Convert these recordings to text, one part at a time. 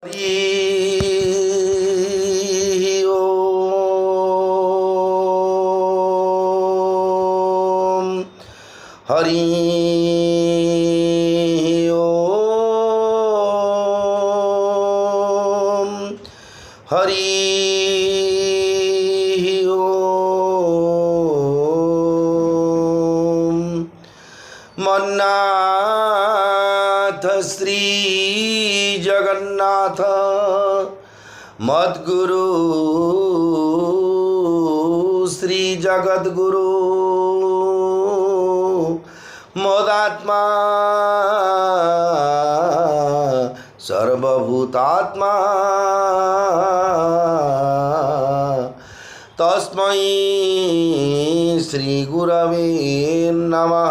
हरि ओम हरि ओम हरि ओम मन्नाथ श्री जगन्नाथ मद्गुरु श्री जगद्गुरु मोदात्मा सर्वभूतात्मा तस्मै श्री गुरवे नमः।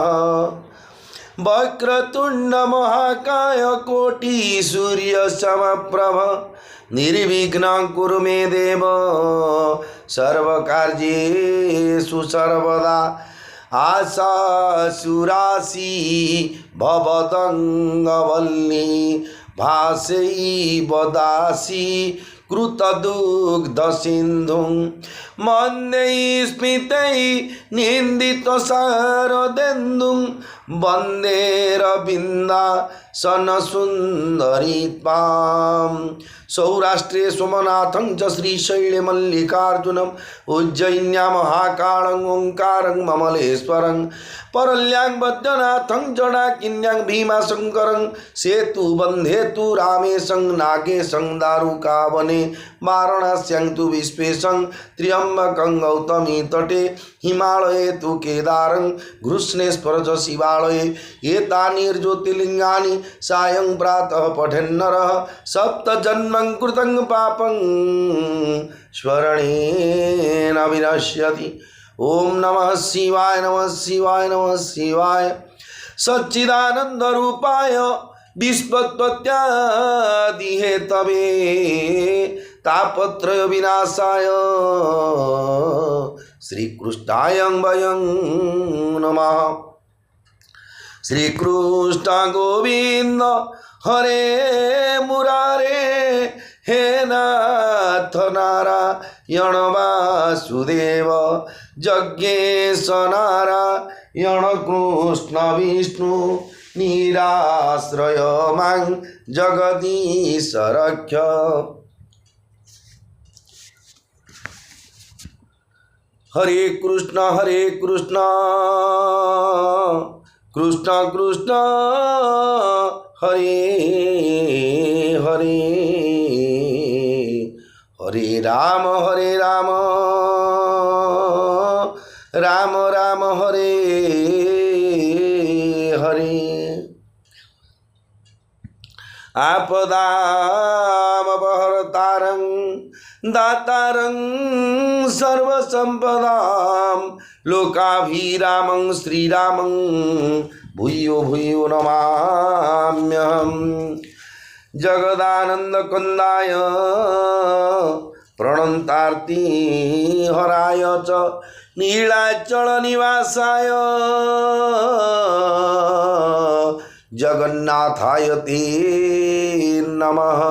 वक्रतुंड महाकाय कोटि सूर्य समप्रभ निर्विघ्नं कुरु मे देव सर्वकार्येषु सर्वदा। आशा सुरासी भवदंगवल्ली भासैव दासी कृतदुग्ध सिन्धुं मन्दै स्मितै निन्दितशारदेन्दुं वन्दे रविन्दासनसुन्दरी त्वां। सौराष्ट्रे सोमनाथं च श्रीशैलमल्लिकार्जुनम् उज्जयिन्यां महाकालं ओंकारं ममलेश्वरं परल्यां वैद्यनाथं जडाकिन्यां भीमाशंकरं सेतुबन्धेतु रामेशं नागेशं दारुकावने वाराणस्यां तु विश्वेशं त्र्यम्बकं गौतमी तटे हिमालये तु केदारं घृष्णेश्वर च शिवालये। एतानि ज्योतिर्लिङ्गानि सायं प्रातः पठेन्नरः सप्तजन्मं कृतं पापं स्मरणेन विनश्यति। ओम नमः शिवाय नमः शिवाय नमः शिवाय। सच्चिदानंद रूपाय विश्वोत्पत्त्यादि हेतवे तापत्रय विनाशाय श्रीकृष्णाय वयं नमः। श्रीकृष्ण गोविंद हरे मुरारे हे नाथ नारायण वासुदेव यज्ञेश नारायण कृष्ण विष्णु निराश्रय मां जगदीश रक्ष। हरे कृष्ण कृष्ण कृष्ण हरे हरे हरे राम राम राम हरे हरे। आपदामपहर्तारं दातारं सर्वसंपदां लोकाभिरामं श्रीरामं भूयो भूयो नमाम्यहम्। जगदानंदकंदाय प्रणतार्ति हराय च नीलाचल निवासाय जगन्नाथाय ते नमः।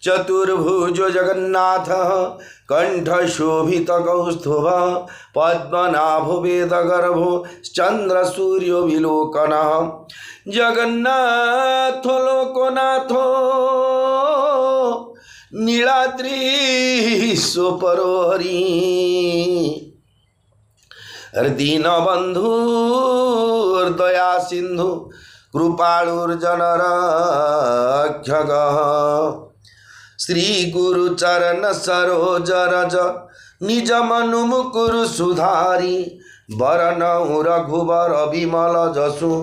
चतुर्भुज जगन्नाथ कंठशोभित कौस्तुभ पद्मनाभो वेदगर्भो चंद्र सूर्यो विलोकनः जगन्नाथ लोकनाथो नीलाद्रीशोपरो हरि। दीनबंधु दया सिंधु कृपालुर्जनरक्षकः श्री गुरुचरण सरोज रज निज मनु मुकुरु सुधारी वरनऊ रघुबर विमल जसु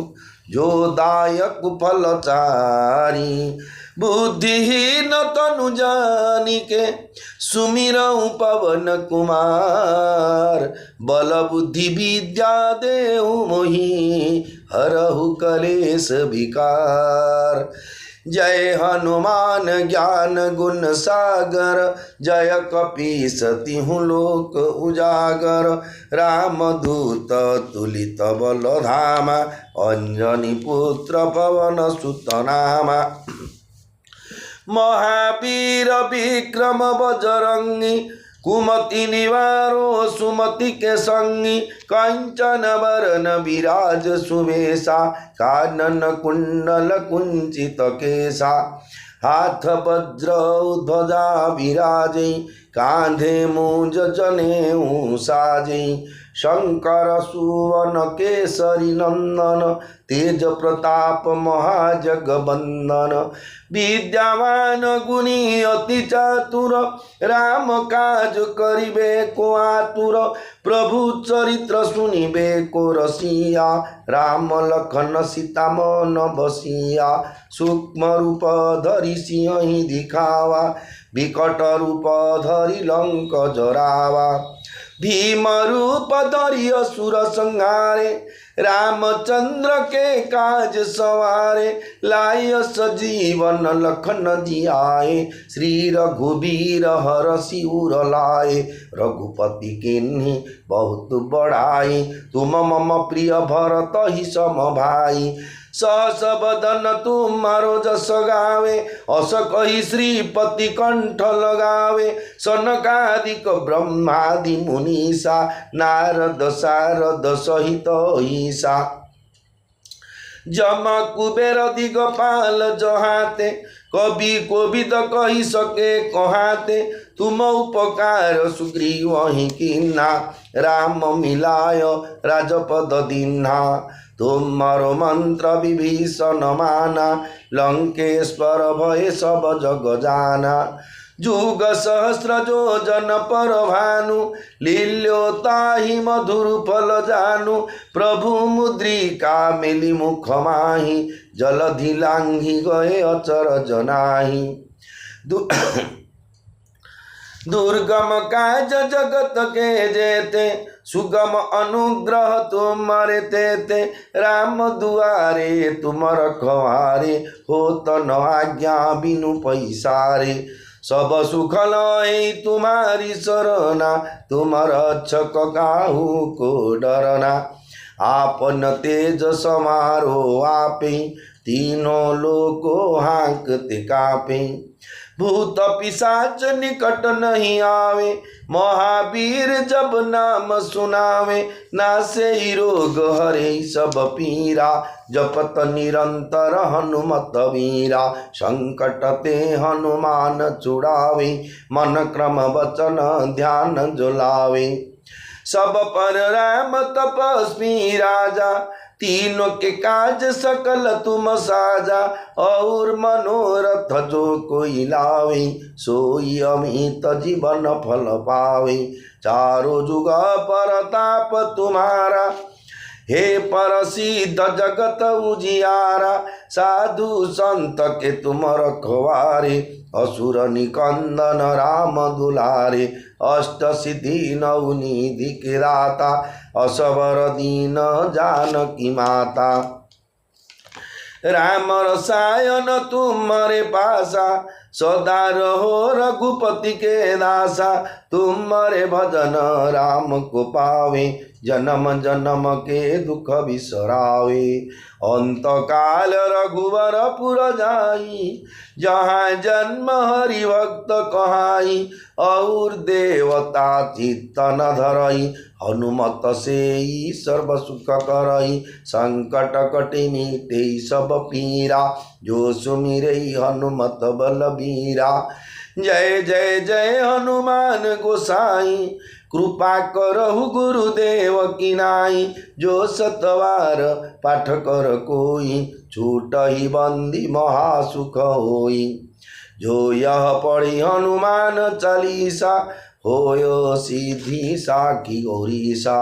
जो दायक फलचारी। बुद्धिहीन तनु जानिके सुमिरऊ पवन कुमार बल बुद्धि विद्या देहु मोहि हरहु कलेश विकार। जय हनुमान ज्ञान गुण सागर जय कपीस तिहु लोक उजागर। रामदूत तुलित बल धामा अंजनी पुत्र पवन सुत नामा। महावीर विक्रम बजरंगी कुमति निवारो सुमति के संगी कंचन वरन विराज सुवेशा कानन कुंडल कुंचित केशा हाथ वज्र ध्वजा विराजे कांधे मूंज जनेऊ साजे शंकर सुवन केसरी नंदन तेज प्रताप महाजगबंदन विद्यावान गुणी अति चातुर राम काज करिबे को आतुर प्रभु चरित्र सुनिबे को रसिया राम लखन सीता मन बसिया सूक्ष्म रूप धरि सिंह दिखावा विकट रूप धरि लंक जरावा भीम रूप धरि असुर संहारे रामचंद्र के काज सवारे लाय सजीवन लखन जियाए श्री रघुबीर हरषि उर लाए रघुपति किन्हीं बहुत बड़ाई तुम मम प्रिय भरत ही सम भाई सहस बदन तुम्हारो जस गावे अस कही श्रीपति कंठ लगावे सनकादिक ब्रह्मादि मुनीसा नारद सारद सहित ईसा जमा कुबेर दिगपाल जहाते कवि कोविद कही सके कहाते तुम उपकार सुग्रीव ही कीन्हा राम मिलाय राजपद दीन्हा तुम्हारो मंत्र विभीषण माना लंकेश्वर भय सब जग जाना जुग सहस्र जो जन पर भानु लील्योताहि मधुर फल जानु प्रभु मुद्रिका मिली मुख माही जलधि लांघि गए अचर जनाही दुर्गम काज जगत के जेते सुगम अनुग्रह तुम्हारे तेते राम दुआरे तुम रखवारे हो तन आज्ञा बिनु पैसारे सब सुख लय तुम्हारी शरणा तुम रक्षक काहू को डरना आपन तेज समारो आपे तीनों लोको हाँकते कापे भूत पिशाच निकट नहीं आवे महावीर जब नाम सुनावे नासे ही रोग हरे सब पीरा जपत निरंतर हनुमत वीरा संकट ते हनुमान छुड़ावे मन क्रम वचन ध्यान जुलावे सब पर राम तपस्वी राजा तीनों के काज सकल तुम साजा और मनोरथ जो कोई लावे सोई अमित जीवन फल पावे चारों जुग परताप तुम्हारा हे परसिद्ध जगत उजियारा साधु संत के तुम रखवारे असुर निकंदन राम दुलारे अष्ट सिद्धि नौ निधि के दाता असवर दीन जानकी माता राम रसायन तुम्हारे पासा सदा रहो रघुपति के दासा तुम्हारे भजन राम को पावे जन्म जन्म के दुख बिसरावे अंत काल रघुवर पुर जाई जहाँ जन्म हरि भक्त कहाई और देवता चित्त न धरई हनुमत से ही सर्व सुख करई संकट कटे मिटे सब पीरा जो सुमिरे हनुमत बलबीरा जय जय जय हनुमान गोसाई कृपा करहु गुरुदेव की नाई जो सतवार पाठ कर कोई छूट ही बंदी महासुख होई जो यह पढ़ी हनुमान चालीसा होयो सिद्धि साखी गौरीसा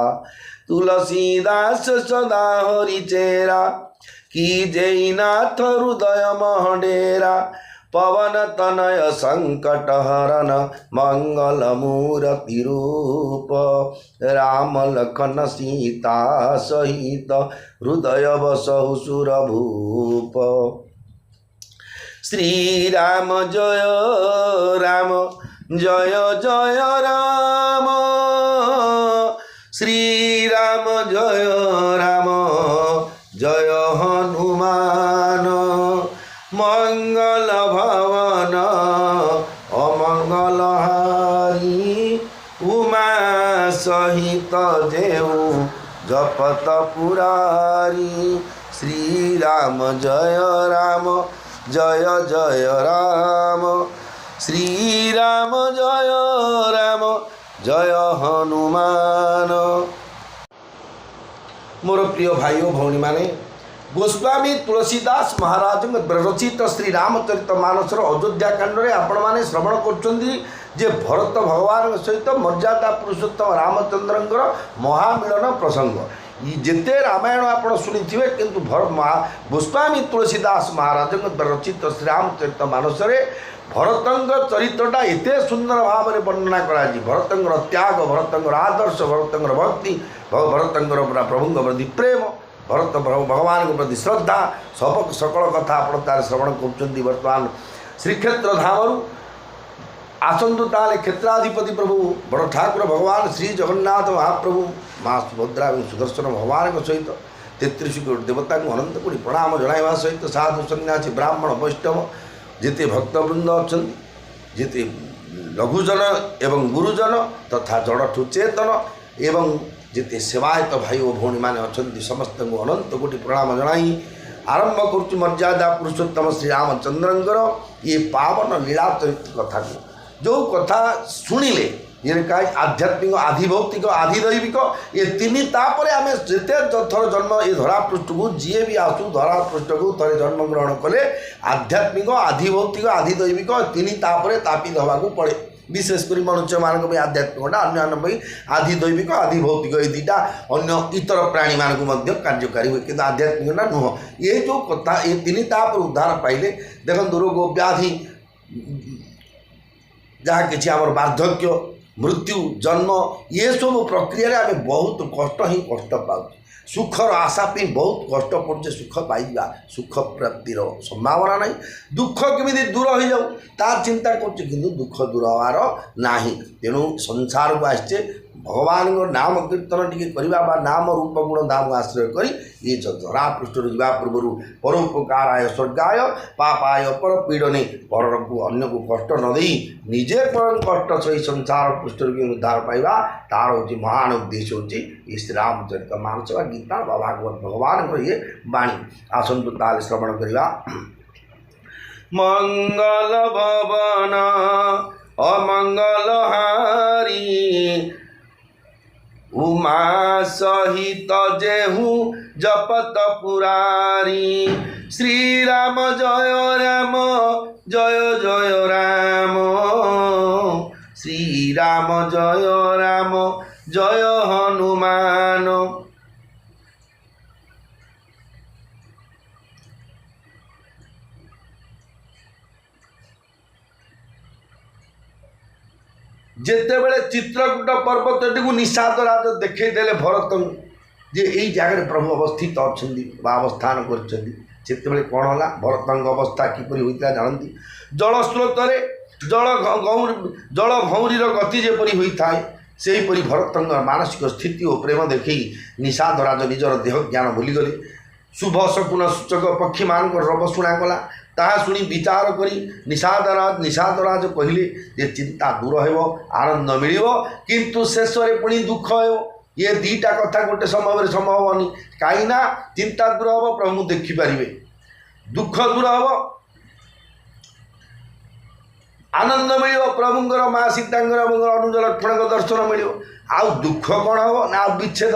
तुलसीदास सदा हरि चेरा की जय नाथ हृदय महडेरा पवन तनय संकट हरन मंगल मूर्ति रूप राम लखन सीता सहित हृदय बसहु सुरभूप श्री राम जय राम जय जय राम श्री राम जय राम जय हनुमान मंगल भवन सहित जेऊ जपत पुरारी श्री राम जय राम जय जय राम श्री राम जय राम जय हनुमान। मोर प्रिय भाई और भौणी माने गोस्वामी तुलसीदास महाराज रचित श्री रामचरित मानसर अयोध्या कांड में आपण मैंने श्रवण कर भरत भगवान सहित मर्यादा पुरुषोत्तम रामचंद्र महामिलन प्रसंग जिते रामायण आप शुणी थे किंतु गोस्वामी तुलसीदास महाराज रचित श्री रामचरित मानसरे भरतंग चरित्रटा एते सुंदर भाव में वर्णना करा भरतंगर त्याग भरतंगर आदर्श भरतंगर भक्ति भरतंगर प्रभुंग प्रति प्रेम भरत भगवान के प्रति श्रद्धा सब सकल कथा आप तार श्रवण कर बर्तमान श्रीक्षेत्र धामरू आसतु ताले क्षेत्राधिपति प्रभु बड़ ठाकुर भगवान श्री जगन्नाथ महाप्रभु माँ सुभद्रा और सुदर्शन भगवान सहित 33 कोटी देवता को अनंत कोटी प्रणाम जनाइवा सहित साधु सन्यासी ब्राह्मण वैष्णव जिते भक्तवृंद अच्छा जिते लघुजन एवं गुरुजन तथा जड़ठू चेतन एवं जिते सेवायत भाई और भौणी मैंने अच्छा समस्त को अनंत कोटी प्रणाम जनाई आरंभ कर मर्यादा पुरुषोत्तम श्री रामचंद्र ये पावन लीला चरित्र कथा को जो कथा शुणिले ये कहा आध्यात्मिक आधिभौतिक आधिदैविक ये तीन तापर आम जिते थर जन्म ये धरापृष्ठ को जी भी आसू धरापृष्ठ को थे जन्म ग्रहण कले आध्यात्मिक आधिभौतिक आधिदैविक तीन तापर तापित हवा पड़े विशेषकर मनुष्य मान आध्यात्मिकटा अन्य आधिदैविक आधिभौतिक ये दुटा अन्य इतर प्राणी मानक कार्यकारी हुए कि आध्यात्मिकटा नुह ये जो कथा ये तीन तापर उद्धार पाइले देखो रोग व्याधि जहाँ कि आम वार्धक्य मृत्यु जन्म ये सब प्रक्रिया आम बहुत कष्ट ही कष्ट पाऊ सुखर आशा पे बहुत कष्ट पड़े सुख पाइबा सुख प्राप्तिर संभावना नहीं दुख केमी दूर हो जाऊ तार चिंता कर दुख दूर हवार ना तेणु संसार को आसचे भगवान नाम कीर्तन टी करवा नाम रूप गुण नाम आश्रय कर ये धरा पृष्ठ जा पूर्व परोपकाराय स्वर्गाय पापाय पर पीड़ने पर को अन्य को कष्ट न दे निजे कष्ट सही संसार पृष्ठ उद्धार पाइबा तार हूँ महान उद्देश्य हूँ ये श्री रामचरित मानस गीता भागवत भगवान ये बाणी आसतु ताल श्रवण करवा। मंगल भवन अमंगल हारी उमा सहित जेहू जपत पुरारी श्री राम जय राम जय जय राम श्री राम जय राम जय हनुमान। जिते बड़े चित्रकूट पर्वतटी को निषाद राज देखईदे भरत जे यही जगह प्रभु अवस्थित अच्छा अवस्थान करते कौन है भरत अवस्था किपरि होता जानती जल स्रोत जल भौरीर गति जेपरी होता है सेहीपरि भरत मानसिक स्थिति और प्रेम देखी निषाद राज निजर देह ज्ञान भूलीगले शुभ शकुन सूचक पक्षी मान रब शुणा कला ताहा शुणी विचार करी निषाद राज कहले जे चिंता दूर हो आनंद मिल किंतु शेष में पुणी दुख हो ये दीटा कथा गोटे समय संभव हनी कहीं चिंता दूर हम प्रभु देखिपारे दुख दूर हम आनंद मिल प्रभुंर माँ सीता अनुज लक्ष्मण दर्शन मिल आ दुख कौन हम ना विच्छेद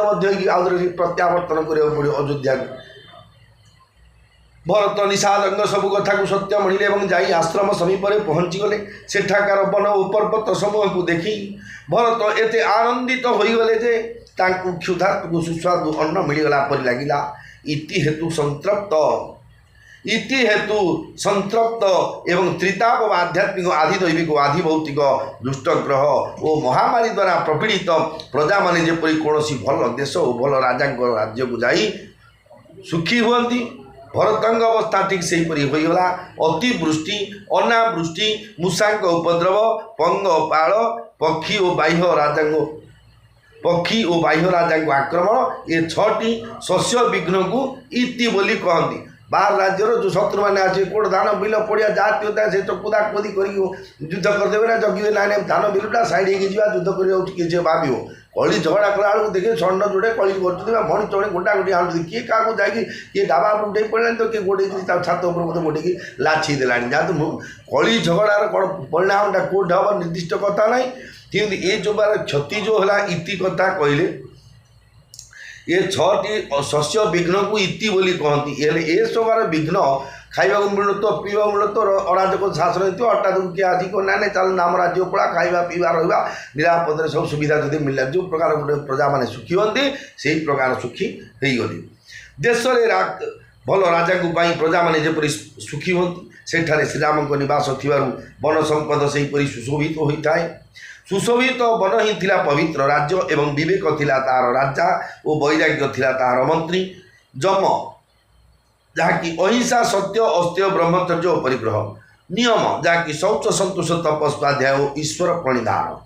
प्रत्यावर्तन करा पड़ो अयोध्या को भरत निषाद सब कथा को सत्य मिले जाई आश्रम समीप पहुँची गले सेठाकार वन और पर्वत समूह को देखी भरत एते आनंदित हो गले जे क्षुधार्थ को सुस्वादु अन्न मिलगला पर लगिला इति हेतु संतृप्त एवं त्रिताप आध्यात्मिक आधिदैविक आधिभौतिक दुष्टग्रह और महामारी द्वारा प्रपीड़ित प्रजा माने जेपरि कौन भल देश और भल राजा राज्य को जाई सुखी हुअंती भरतंग अवस्था ठीक से होगा अतिवृष्टि अनावृष्टि मूषांक उपद्रव पंग पाल पक्षी और बाह्य राजा आक्रमण ये 6टी शस्य विघ्न को इति बोली कहती बाहर राज्यर जो शत्रु मैंने आसे कोट धान बिल पड़िया जहाँ था से कुदा कुदी कर युद्ध करदेवे ना जगे ना धान बिलटा साइड हो युद्ध कर किए भाव कली झगड़ा कला देखे षण्ड जोड़े कली कर भणी चढ़े गोटा गोटी आणुच्च किए क्या जाकि किए ढाबा उठे पड़ा तो किए गोटे छात उपर गोटे लाछी देला जहाँ तो कली झगड़ार कौन परिणामटा कौट हम निर्दिष्ट कथा ना कि ये जो बार क्षति जो है इति कथा कहले ये छटी शस्य विघ्न को इति बोली कहती ये सब विघ्न खाइबा मिलु तो पीवा मिलु तो अराजक शासन हो अटा किए आज ना ना चल नाम राज्य पड़ा खाइबा पीवा रहा निरापद सब सुविधा जब मिलला जो प्रकार गोटे प्रजा मैंने सुखी हमें से प्रकार सुखी हो गली देश में भल राजा को प्रजा मैंने जपरी सुखी हमें सेठारे श्रीराम निवास थी वन संपद से सुशोभित होता है सुशोभित वन ही थिला पवित्र राज्य एवं विवेक थिला तार राजा और वैराग्य थिला तार मंत्री जम जहाँकि अहिंसा सत्य अस्त्य ब्रह्मचर्य और परिग्रह नियम जहाँकि शौच संतोष तपस्वाध्याय और ईश्वर प्रणिधान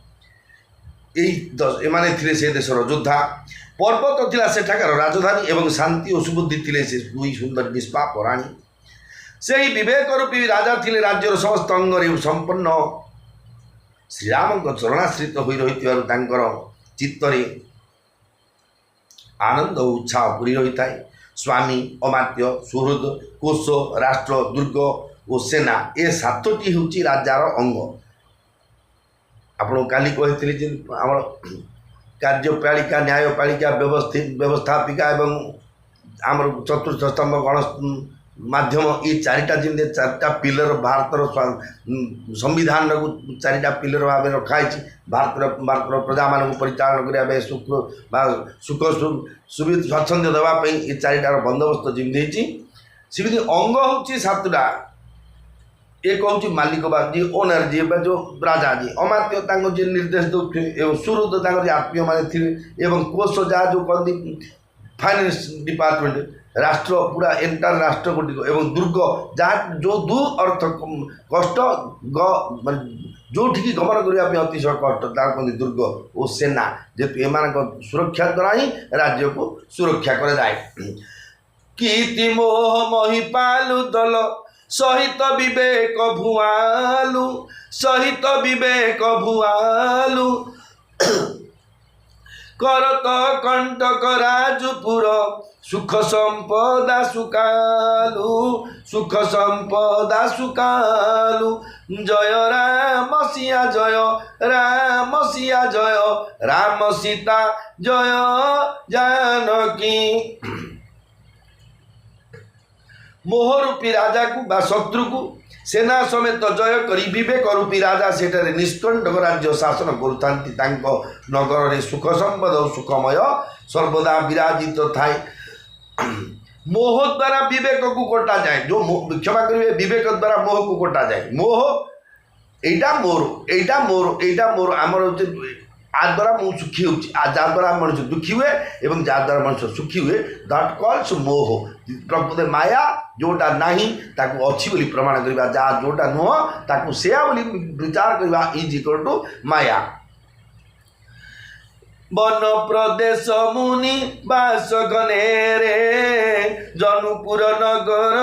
यही थे से देशर योद्धा पर्वत थिला सेठाकार राजधानी एवं शांति और सुबुद्धि थे से दुई सुंदर निष्पाप राणी से ही विवेक रूपी राजा थिले राज्यर समस्त अंगरे संपन्न श्रीराम चरणाश्रित हो रही चित्तरे आनंद और उत्साह पूरी रही है स्वामी अमात्य सुहृद कोश राष्ट्र दुर्ग और सेना ये सातटी हूँ राजार अंग आपको काली कही आम कार्यपालिका न्यायपालिका व्यवस्थापिका एवं आम चतुर्थ स्तंभ गण माध्यम ये चारिटा जमी चारिटा पिलर भारतर संविधान को चारिटा पिलर भाव रखाई भारतर प्रजा मान परिचालन करने सुख सुविधा स्वाच्छंद्य देवाई ये चारिटार बंदोबस्त जमी सेमती अंग हूँ सातटा एक हूँ मालिक बा जी ओनर जी जो राजा जी अमात्य जी निर्देश दे सुहृद आत्मीय मैंने थे कोश जहाँ जो कहती फाइनेंस डिपार्टमेंट राष्ट्र पूरा एंटायर राष्ट्र को एवं दुर्ग जहाँ जो दु अर्थ कष्ट जो गमन करने अतिशय कष्ट कहते दुर्ग और सेना जेतु एम सुरक्षा द्वारा ही राज्य को सुरक्षा कराए कीर्ति मोह महिपालु दल सहित विवेक भुआलु सहित विवेक भुआलु करत कंटक राजपुर सुख संपदा सुकालु सुख संपदा सुकालु जय राम सिया जय राम सीता जय जानकी मोहरूपी राजा को बा शत्रु को सेना समेत जय करी विवेक रूपी राजा सेठारे निष्कंटक राज्य शासन करुतांती नगर में सुख संपद और सुखमय सर्वदा विराजित थाए मोह द्वारा विवेक को कटा जाए जो क्षमा करेंगे विवेक द्वारा मोह को कटा जाए मोह एटा मोर आमर आ द्वारा मुझे सुखी हूँ जहाँ द्वारा मनुष्य दुखी हुए एवं जहाँ द्वारा मनुष्य सुखी हुए दैट कॉल्स मोह प्रकृत माया जोटा नहीं ताकू अच्छी बोली प्रमाण करवा जहाँ जोटा नुह ताकू सेया बोली विचार करवा इज इक्वल टू माया वन प्रदेश मुनि बास घनेरे जनुपुर नगर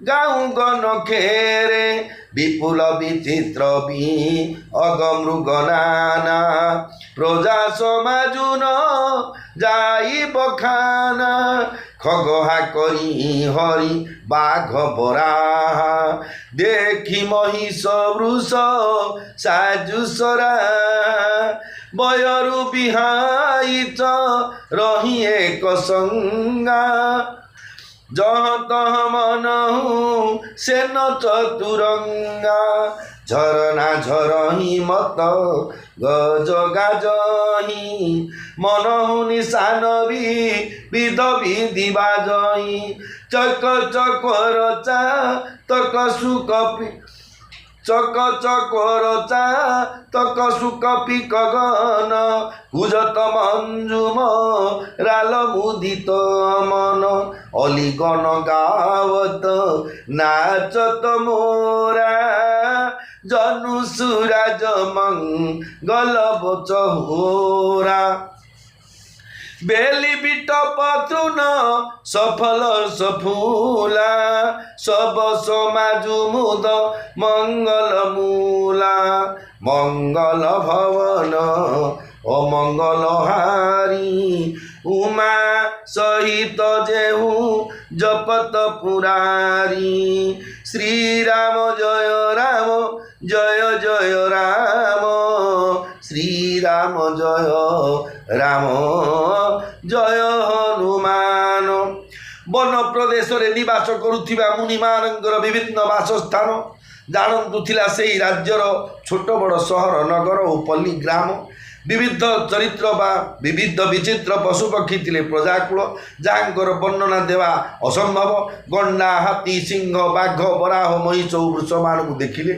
गाँव गण खेरे विपुल विचित्र भी अगमृग नाना प्रजा समाजुन जाई बखाना खगहा करी हरि बाघ बराहा देखी महिष वृष साजुसरा बयरु बिहाइच रही एक संगा जहाँ तह मन से न चतुरंगा झरना झरही मत गज गाजही मन निशान भी विध विधि बाजही चक चकोर चा तक सुक चक चकोर चा तक सुक पिक गन कुजत मंजुम राल मुदित मन अलिगन गावत नाचत मोरा जनु सुराज मंगल बचहोरा बेली बिटप तृण सफल सफूला सब समाजु मुद मंगल मूला मंगल भवन अमंगल हारी उमा सहित जेहू जपत पुरारी श्री राम जय जय राम श्री राम जय हनुमान। वन प्रदेश रे निवास करुथिबा मुनि मानंकर विभिन्न वासस्थान जानतु थिला सेही राज्यर छोट बड़ सहर नगर और पल्ली ग्राम विविध चरित्र बा विविध विचित्र पशुपक्षी थिले प्रजाकूल जहाँकर वर्णना देवा असंभव। गंडा हाथी सिंह बाघ बराह महिष वृष मान देखिले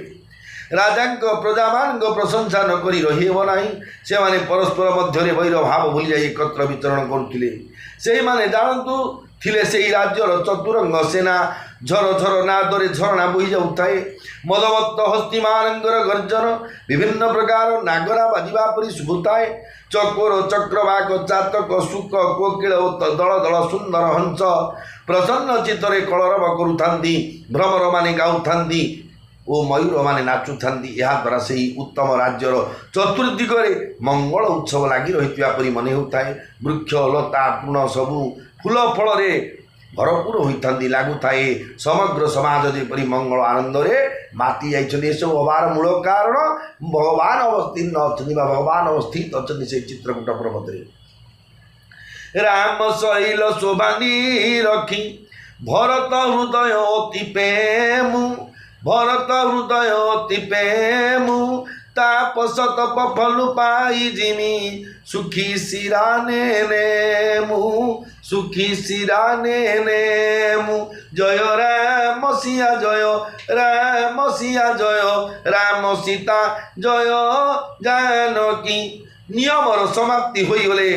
राजांक प्रजा मान प्रशंसा न करी रहिब नाही। से माने परस्पर मध्य वैर भाव भूली जाई एकत्र विचरण करुथिले। सेही माने जानतु थिले सेही राज्यर चतुरंग सेना झर झर नादरे झरणा बोही जाउथाए। मदमत्त हस्ती मानंकर गर्जन विभिन्न प्रकार नागरा बाजिबा परि शुभुताए। चकोर चक्रवाक चातक सुक कोकिल दल दल सुंदर हंस प्रसन्न चित्तरे कलरव करुथांती भ्रमर माने गाउथांती ओ मयूर माने नाचुथांती। या द्वारा से उत्तम राज्यर चतुर्दिगरे मंगल उत्सव लगी रही परी मन होता। वृक्ष लता तृण सबू फूल फल भरपूर होता लगुए। समग्र समाज जेपरी मंगल आनंद माति जाइए। सब हबार मूल कारण भगवान अवस्थित अच्छा भगवान अवस्थित अच्छा से चित्रकूट पर्वत राम शैल शोभानी रखी भरत हृदय अति प्रेमु भरत हृदय अति प्रेमु तापस तप फल पाई जिमी सुखी सिराने नेमु सुखी सिराने नेमु जय राम सिया जय राम सिया जय राम सीता जय जानकी। नियमर समाप्ति होइगले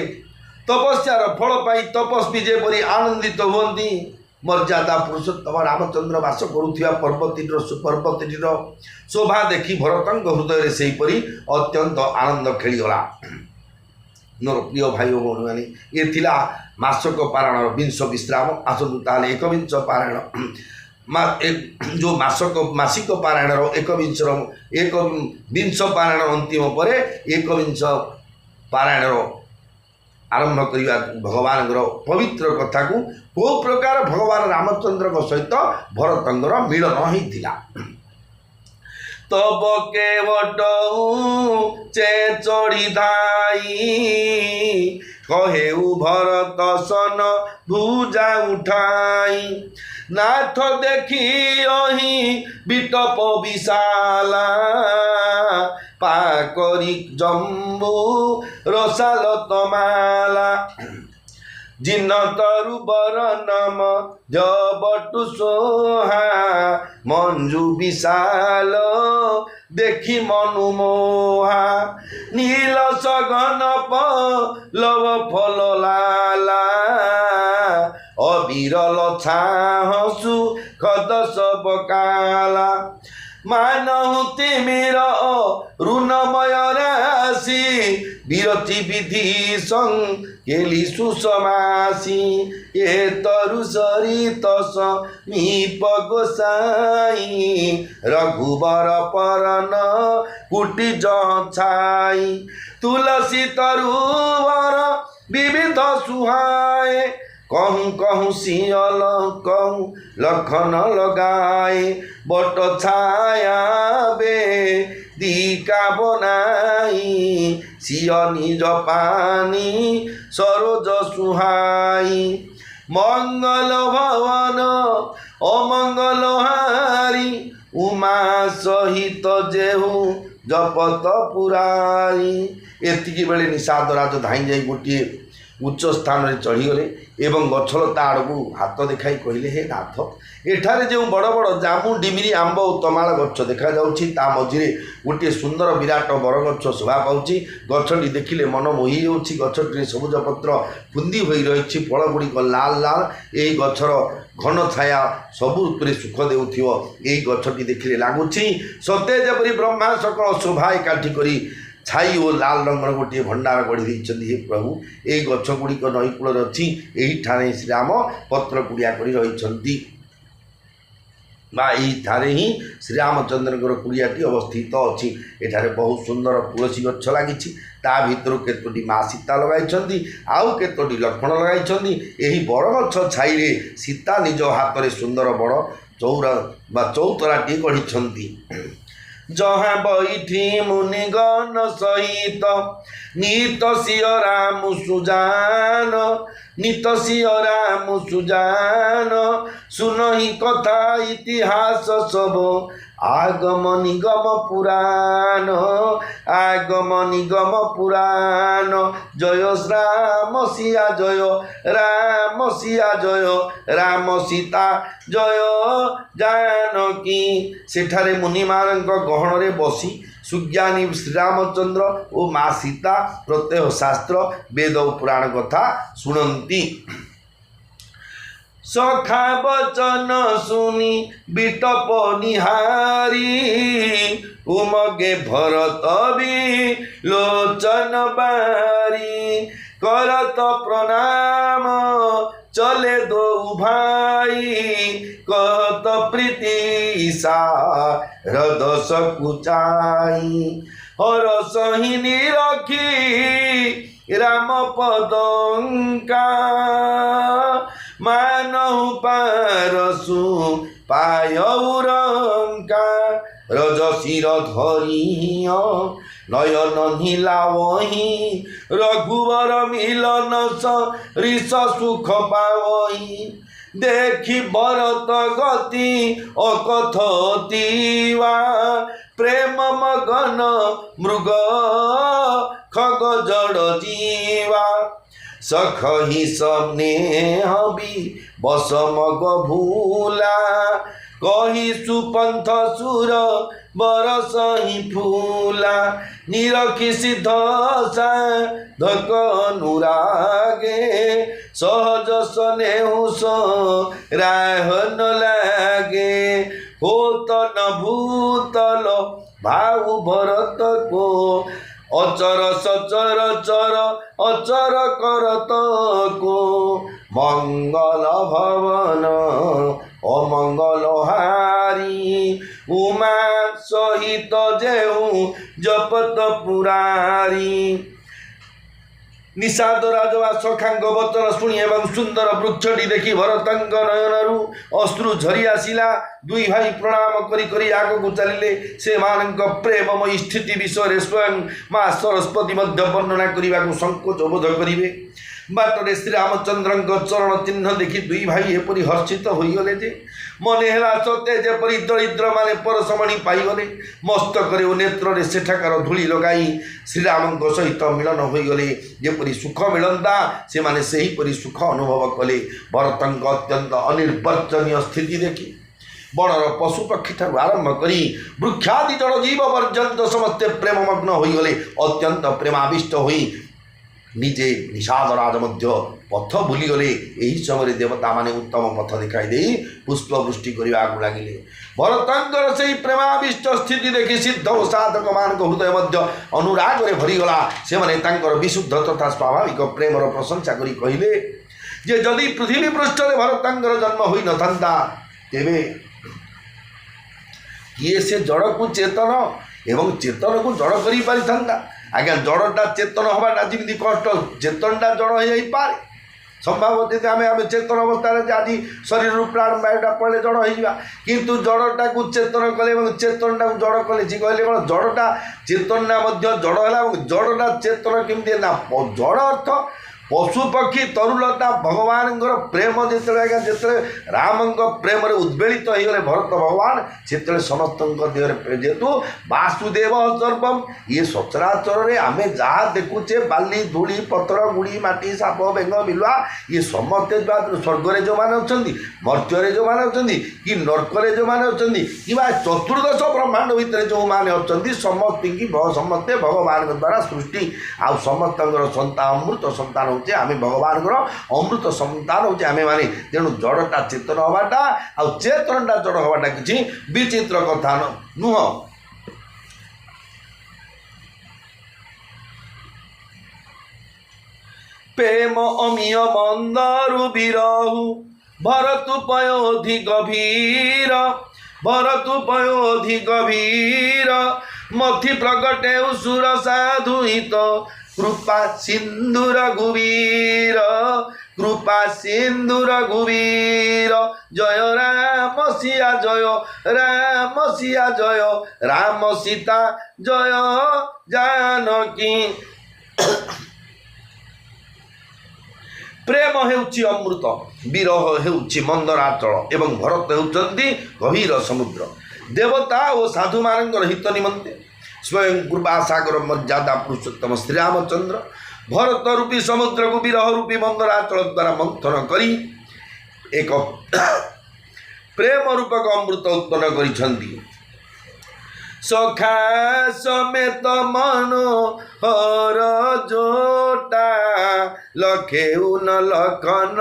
तपस्यार फल पाई तपस्वी जेपरी आनंदित हुअन्ति मर्यादा पुरुषोत्तम रामचंद्र वास करुथिबा पर्वतीर सुपर्वतीर शोभा देखि भरतंग हृदय से अत्यंत आनंद खेलीगला। मोर प्रिय भाई भौणी मैंने ये थिला मासक पारायण विंश विश्राम। आसतु ताले एकविंश पारायण जो मासिक पारायण एक विंश पारायण अंतिम पर एकविंश पारायण आरंभ करवा भगवान पवित्र कथा को को प्रकार भगवान रामचंद्र सहित भरतंगर मिलन होता। तब केवट चे चढ़ी धाई कहेउ भरत सन भुजा उठाई नाथ देखी अही बिटप विशाला पाकरी जम्बू रसाल तमाला जिन तरु बरनम जबटु सोहा मंजू विशाल देखी मनु मोहा नील सगन लव फल लाला अविरल छाहसु खद सब काला मानहु तिमिर ऋणमय राशि विरति विधि संग केली सुसमासी ए तरु सरित समीप गोसाई रघुबर परन कुटी जछाई तुलसी तरुवर विविध सुहाए कहूँ कहूँ सियल कहूँ लखन लगाए बट छाया बे दीका बनाई सिय निज पानी सरोज सुहाई मंगल भवन अमंगल हारी उमा सहित जेहू जपत पुरारी। एतिकी बेले निषाद राज धाई जाई गोटे उच्च स्थान में चढ़ीगले एवं गछलता आड़ को हाथ देखाई कहले हे नाथ एठारे जो बड़ बड़ जामु डिमिरी आंब और तमाल गछ देखा जाउछि ता मझिरे गोटे सुंदर विराट बरगछ शोभा पाउछि। गछटी देखिले मन मोहि जाउछि। गछटी सबुज पत्र फुंदी होई रहिछि फल गुड़िक लाल लाल एई गछर घन छाया सबु ऋतुरे सुख देउथिव। एई गछटी देखिले लागुछि सते जेपरि ब्रह्मा सकल शोभा एकाठी करी ଛାଇ ଓ ଲାଲ ରଙ୍ଗର ଗୋଟିଏ ଭଣ୍ଡାର ଗଢ଼ି ଦେଇଛନ୍ତି। ହେ ପ୍ରଭୁ, ଏହି ଗଛ ଗୁଡ଼ିକ ନଈ କୂଳରେ ଅଛି। ଏହିଠାରେ ଶ୍ରୀରାମ ପତ୍ର କୁଡ଼ିଆ କରି ରହିଛନ୍ତି ବା ଏହିଠାରେ ହିଁ ଶ୍ରୀରାମଚନ୍ଦ୍ରଙ୍କର କୁଡ଼ିଆଟି ଅବସ୍ଥିତ ଅଛି। ଏଠାରେ ବହୁତ ସୁନ୍ଦର ତୁଳସୀ ଗଛ ଲାଗିଛି। ତା ଭିତରୁ କେତୋଟି ମା ସୀତା ଲଗାଇଛନ୍ତି, ଆଉ କେତୋଟି ଲକ୍ଷ୍ମଣ ଲଗାଇଛନ୍ତି। ଏହି ବରଗଛ ଛାଇରେ ସୀତା ନିଜ ହାତରେ ସୁନ୍ଦର ବଡ଼ ଚଉତରାଟିଏ ଗଢ଼ିଛନ୍ତି। जहाँ बैठी मुनिगण सहित नित सिय राम सुजान, नित सिय राम सुजान, सुनहि कथा इतिहास सब आगम निगम पुराण, आगम निगम पुराण। जय राम सिया जय, राम सिया जय, राम सीता जय जानकी। सेठारे मुनिमानंक गहणरे बसी सुज्ञानी श्रीरामचंद्र और माँ सीता प्रत्येक शास्त्र वेद और पुराण कथा शुणती। सखा वचन सुनी बिटप निहारी, उमगे भरत भी लोचन बारी। करत प्रणाम चले दो भाई, कत प्रीति सारद सकुचाई। हर सहिनी रखी राम पदंका, मानहु पारसु पायौरंका। रजशिर धरिय नयन नीलावही, रघुवर मिलन सरिस सुख पावही। देखी भरत गति अकथतिवा, प्रेम मगन मृग खग जड़ जीवा। सखही स्नेह भी बसमग भूला, कही सुपंथ सुर बरस ही फूला। निरखी सिद्ध साधक अनुरागे, सहज स्नेह राह न लागे। होत न भूतल भाव भरत को, अचर सचर चर अचर करत को। मंगल भवन अमंगल हारी, उमा सहित जेऊ जपत पुरारी। निषाद राजवा सखांग वचन शुणी एवं सुंदर वृक्षटी देखी भरतंग नयनरु अश्रु झरी आसिला। दुई भाई प्रणाम करी करी आगकू चलिले। से मानक प्रेममयी स्थिति विषय स्वयं माँ सरस्वती मध्य वर्णना करने संकोच बोध करिवे। बाटरे श्रीरामचंद्र चरण चिन्ह देखी दुई भाई एपरी हर्षित होगले जे मन है सत्य जेपरी दरिद्र माने परसमणि पाइगले। मस्तक नेत्र सेठाकार धूली लगाई श्रीराम सहित मिलन होगले। जेपरी सुख मिलता से माने सेहीपरि सुख अनुभव कले। भरतंक अत्यंत अनिर्वचनीय स्थिति देखी बणर पशु पक्षी ठार आरंभ करी वृक्षादि जड़ जीव पर्यंत समस्ते प्रेममग्न होगले। अत्यंत प्रेमाविष्ट होई निजे निषाद राज मध्य पथ भूलीगले। यही समय देवता माने उत्तम पथ दिखाई दे पुष्पवृष्टि करने लगिले। भरतंकर से प्रेमाविष्ट स्थिति देखी सिद्ध और साधक मान हृदय मध्य अनुराग में भरीगला। से माने तांकर विशुद्ध तथा स्वाभाविक प्रेमर प्रशंसा करी कहिले जे जदि पृथ्वी पृष्ठ में भरतंकर जन्म होई न थांता तेबे किए से जड़ को चेतन एवं चेतन को जड़ करी पारि थांता। आज्ञा जड़टा चेतन हवाटा जमी कष्ट चेतनटा जड़ हो पारे संभावती आम आम चेतन अवस्था आज शरीर प्राण वायुटा पड़े जड़ हो किंतु जड़टा को चेतन कले चेतनटा को जड़ कले सी कहले कौन जड़टा चेतना जड़ है। जड़टा चेतन केमती ना जड़ अर्थ पशु पक्षी तरुलता भगवान प्रेम जिते आज्ञा जिते राम प्रेम उद्वेलित हो गले भरत भगवान से समस्त देह जेहेतु वासुदेव सर्वम ये सचराचर में आम जहाँ देखुचे बाली धूली पथर गुड़ी माटी साप बेंग बिलुआ ये समस्ते स्वर्ग जो मैंने अच्छा मर्त्य जो मैंने अच्छा कि नर्क जो मैंने अच्छा कि चतुर्दश ब्रह्मांड भितर जो मैंने अच्छा समस्त की समस्ते भगवान द्वारा सृष्टि आ समस्त संतान अमृत संतान आम भगवान अमृत संतान होचे आम माने। तेणु जड़टा चेतन हवाटा आ चेतनटा जड़ हवाटा किसी विचित्र कथा नुह। প্রেম অমিয় মন্দরু বিরহু ভরতু পয়োধি গভীর ভরতু পয়োধি গভীর মথি প্রগটে সুর সাধু হিত কৃপা সিন্ধু রঘুবীর কৃপা সিন্ধু রঘুবীর জয় রাম সিয়া জয় রাম সিয়া জয় রাম সীতা জয় জানকী। ପ୍ରେମ ହେଉଛି ଅମୃତ, ବିରହ ହେଉଛି ମନ୍ଦରାଚଳ ଏବଂ ଭରତ ହେଉଛନ୍ତି ଗଭୀର ସମୁଦ୍ର। ଦେବତା ଓ ସାଧୁମାନଙ୍କର ହିତ ନିମନ୍ତେ ସ୍ୱୟଂ କୃପାସାଗର ମର୍ଯ୍ୟାଦା ପୁରୁଷୋତ୍ତମ ଶ୍ରୀରାମଚନ୍ଦ୍ର ଭରତ ରୂପୀ ସମୁଦ୍ରକୁ ବିରହ ରୂପୀ ମନ୍ଦରାଚଳ ଦ୍ୱାରା ମନ୍ଥନ କରି ଏକ ପ୍ରେମ ରୂପକ ଅମୃତ ଉତ୍ପନ୍ନ କରିଛନ୍ତି। ସଖା ସମେତ ମନୋହର ଜୋଟା ଲଖେଉନ ଲଖନ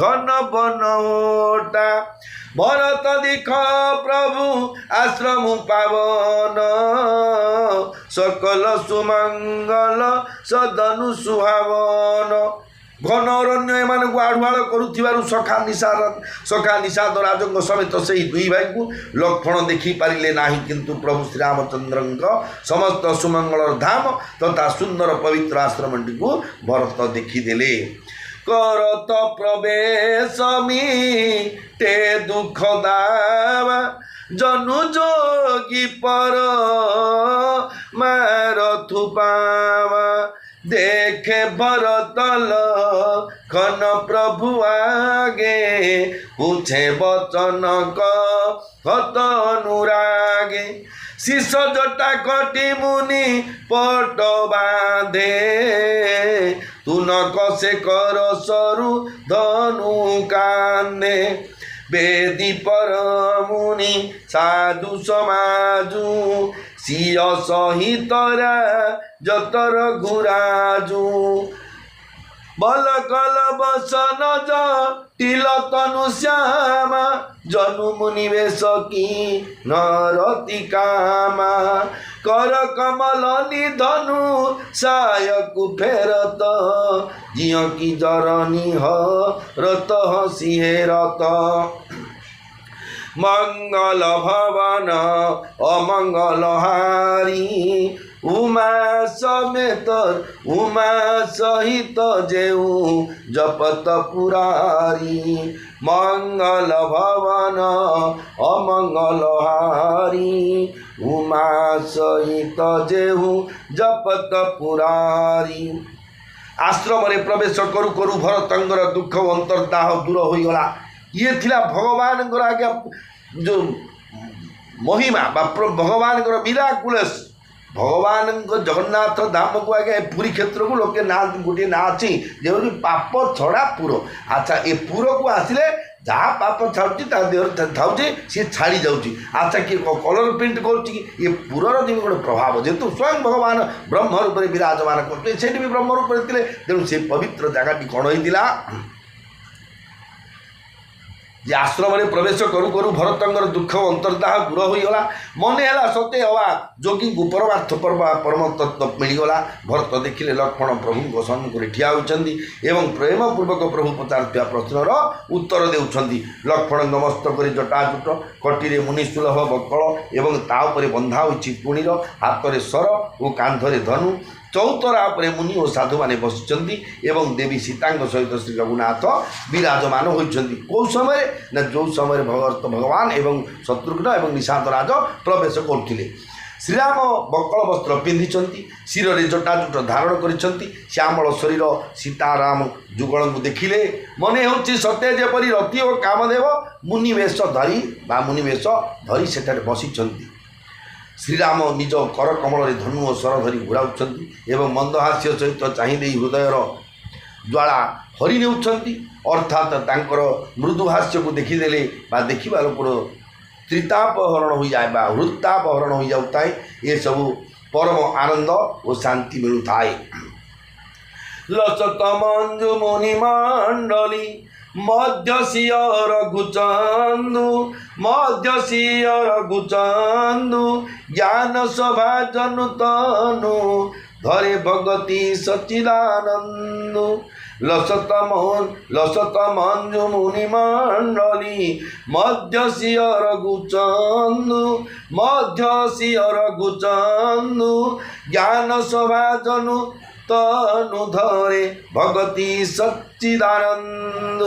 ଘନ ବନୋଟା ଭରତ ଦିଖ ପ୍ରଭୁ ଆଶ୍ରମ ପାବନ ସକଲ ସୁମଙ୍ଗଲ ସଦନୁ ସୁହାବନ। ଘନ ଅରଣ୍ୟ ଏମାନଙ୍କୁ ଆଢ଼ୁଆଳ କରୁଥିବାରୁ ସଖା ନିଷାଦ ରାଜଙ୍କ ସମେତ ସେହି ଦୁଇ ଭାଇଙ୍କୁ ଲକ୍ଷ୍ମଣ ଦେଖିପାରିଲେ ନାହିଁ, କିନ୍ତୁ ପ୍ରଭୁ ଶ୍ରୀରାମଚନ୍ଦ୍ରଙ୍କ ସମସ୍ତ ସୁମଙ୍ଗଳର ଧାମ ତଥା ସୁନ୍ଦର ପବିତ୍ର ଆଶ୍ରମଟିକୁ ଭରତ ଦେଖିଦେଲେ। କରତ ପ୍ରବେଶ ମିଟେ ଦୁଃଖ ଦାବା ଜନୁ ଯୋଗୀ ପର ମାରଥୁ ପାବା देखे भरतल खन प्रभु आगे पूछे वचन कत अनुरागे शिष जटा कटी मुनि पट बांधे तू न कसे कर सरु धनु कांदे बेदी पर मुनि साधु समाजु सिय सहितरा जतर घुराजु बल कल बसन जटिल तनु श्यामा जनु मुनि वेश की नरति कामा कर कमल निधनु सायकु फेरत जिय की जरनी रत हसी हेरत मंगल भवन अमंगल हारी उमा समेत उमा सहित जेऊ जपत पुरारी मंगल भवन अमंगल हारी उमा सहित जेऊ जपत पुरारी। आश्रम रे प्रवेश करू करू भरतंगर दुख अंतर्दाह दूर होईगला। ये थिला भगवान आज्ञा जो महिमा भगवान मिराकुलस भगवान जगन्नाथ धाम को आगे पुरी क्षेत्र को लोके ना गोटे ना अच्छी जो पाप छड़ा पुर। अच्छा ये पुर को आसिले जहाँ पाप छाड़ी देह थाउचे सी छाड़ी जाऊँगी। अच्छा किए कलर प्रिंट करुच्ची ये पुरर जो गोटे प्रभाव जेहेतु स्वयं भगवान ब्रह्म रूप में विराजमान करते से भी ब्रह्म रूप थे तेणु से पवित्र जगह कौन होता जे आश्रम रे प्रवेश करू करू भरतंगर दुख अंतर्दाह दूर होईगला। मने है सत्य हवा जोगी परमार्थ परम तत्व मिलगला। भरत देखिले लक्ष्मण प्रभु सम्मुख ठिया होइछन्ती एवं प्रेम पूर्वक प्रभु पचारुवा प्रश्नर उत्तर देउछन्ती। लक्ष्मण मस्तक जटाजुट कटी मुनिसुलभ बकल एवं ता उपरे बंधा होइछि पुणीर हाथ में सर और कांधरे धनु चौतरा पर मुनि और साधु माने बसिचंती एवं देवी सीता सहित श्री रघुनाथ विराजमान होइछन्ती। कौ समय ना जो समय भगवान एवं शत्रुघ्न एवं निषाद राज प्रवेश करथिले। श्रीराम बकल वस्त्र पिंधिचंती शिर रे जटाजुट धारण करिसंती श्यामल शरीर सीताराम जुगल को देखिले मने होछि सत्य जेपरि रति और कामदेव मुनिवेश धरी बा मुनिवेश धरी सेठारे बसिचंती। श्रीराम निज कर कमल धनु और सर धरी घुराउछन्ती एवं मंदहास्य सहित चाहिए हृदयर ज्वाला हरि नेउछन्ती। अर्थात तांकर मृदुहास्य को देखीदेले बा देखिबा लोकर त्रितापहरण हो जाए बा हृत्तापहरण हो जाउताए ये सब परम आनंद और शांति मिलुताए। लसत मंजु मुनि मंडली मध्य सियर रघुचंदु ज्ञान सभा जनु तनु धरे भगति सच्चिदानंद लसत मंजु मुनि मंडली मध्य सियर गुचंदु ज्ञान सभा जनु तनु धरे भगति सच्चिदानंद